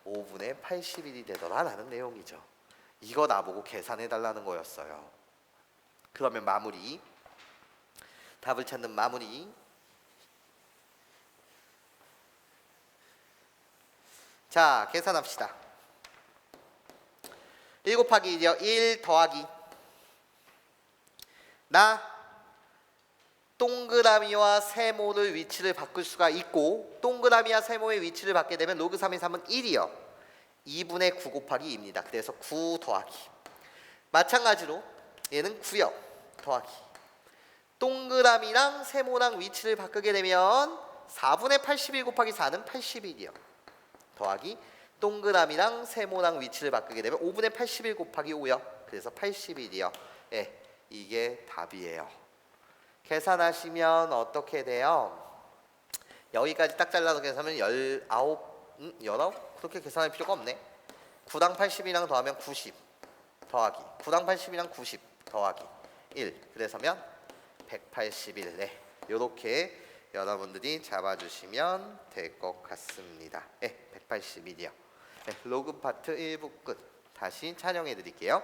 S1: 5분의 81이 되더라 라는 내용이죠. 이거 나보고 계산해 달라는 거였어요. 그러면 마무리. 답을 찾는 마무리. 자, 계산합시다. 1 곱하기 1이요. 1 더하기 나 동그라미와 세모를 위치를 바꿀 수가 있고 동그라미와 세모의 위치를 바뀌게 되면 로그 3의 3은 1이요. 2분의 9 곱하기 2입니다. 그래서 9 더하기. 마찬가지로 얘는 9요. 더하기. 동그라미랑 세모랑 위치를 바꾸게 되면 4분의 81 곱하기 4는 81이요. 더하기 동그라미랑 세모랑 위치를 바꾸게 되면 5분의 81 곱하기 5요. 그래서 81이요. 예, 이게 답이에요. 계산하시면 어떻게 돼요? 여기까지 딱 잘라서 계산하면 19? 그렇게 계산할 필요가 없네. 9랑 80이랑 더하면 90 더하기 9랑 80이랑 90 더하기 1 그래서면 181. 네, 요렇게 여러분들이 잡아주시면 될 것 같습니다. 네, 181이요. 네, 로그 파트 1부 끝. 다시 촬영해 드릴게요.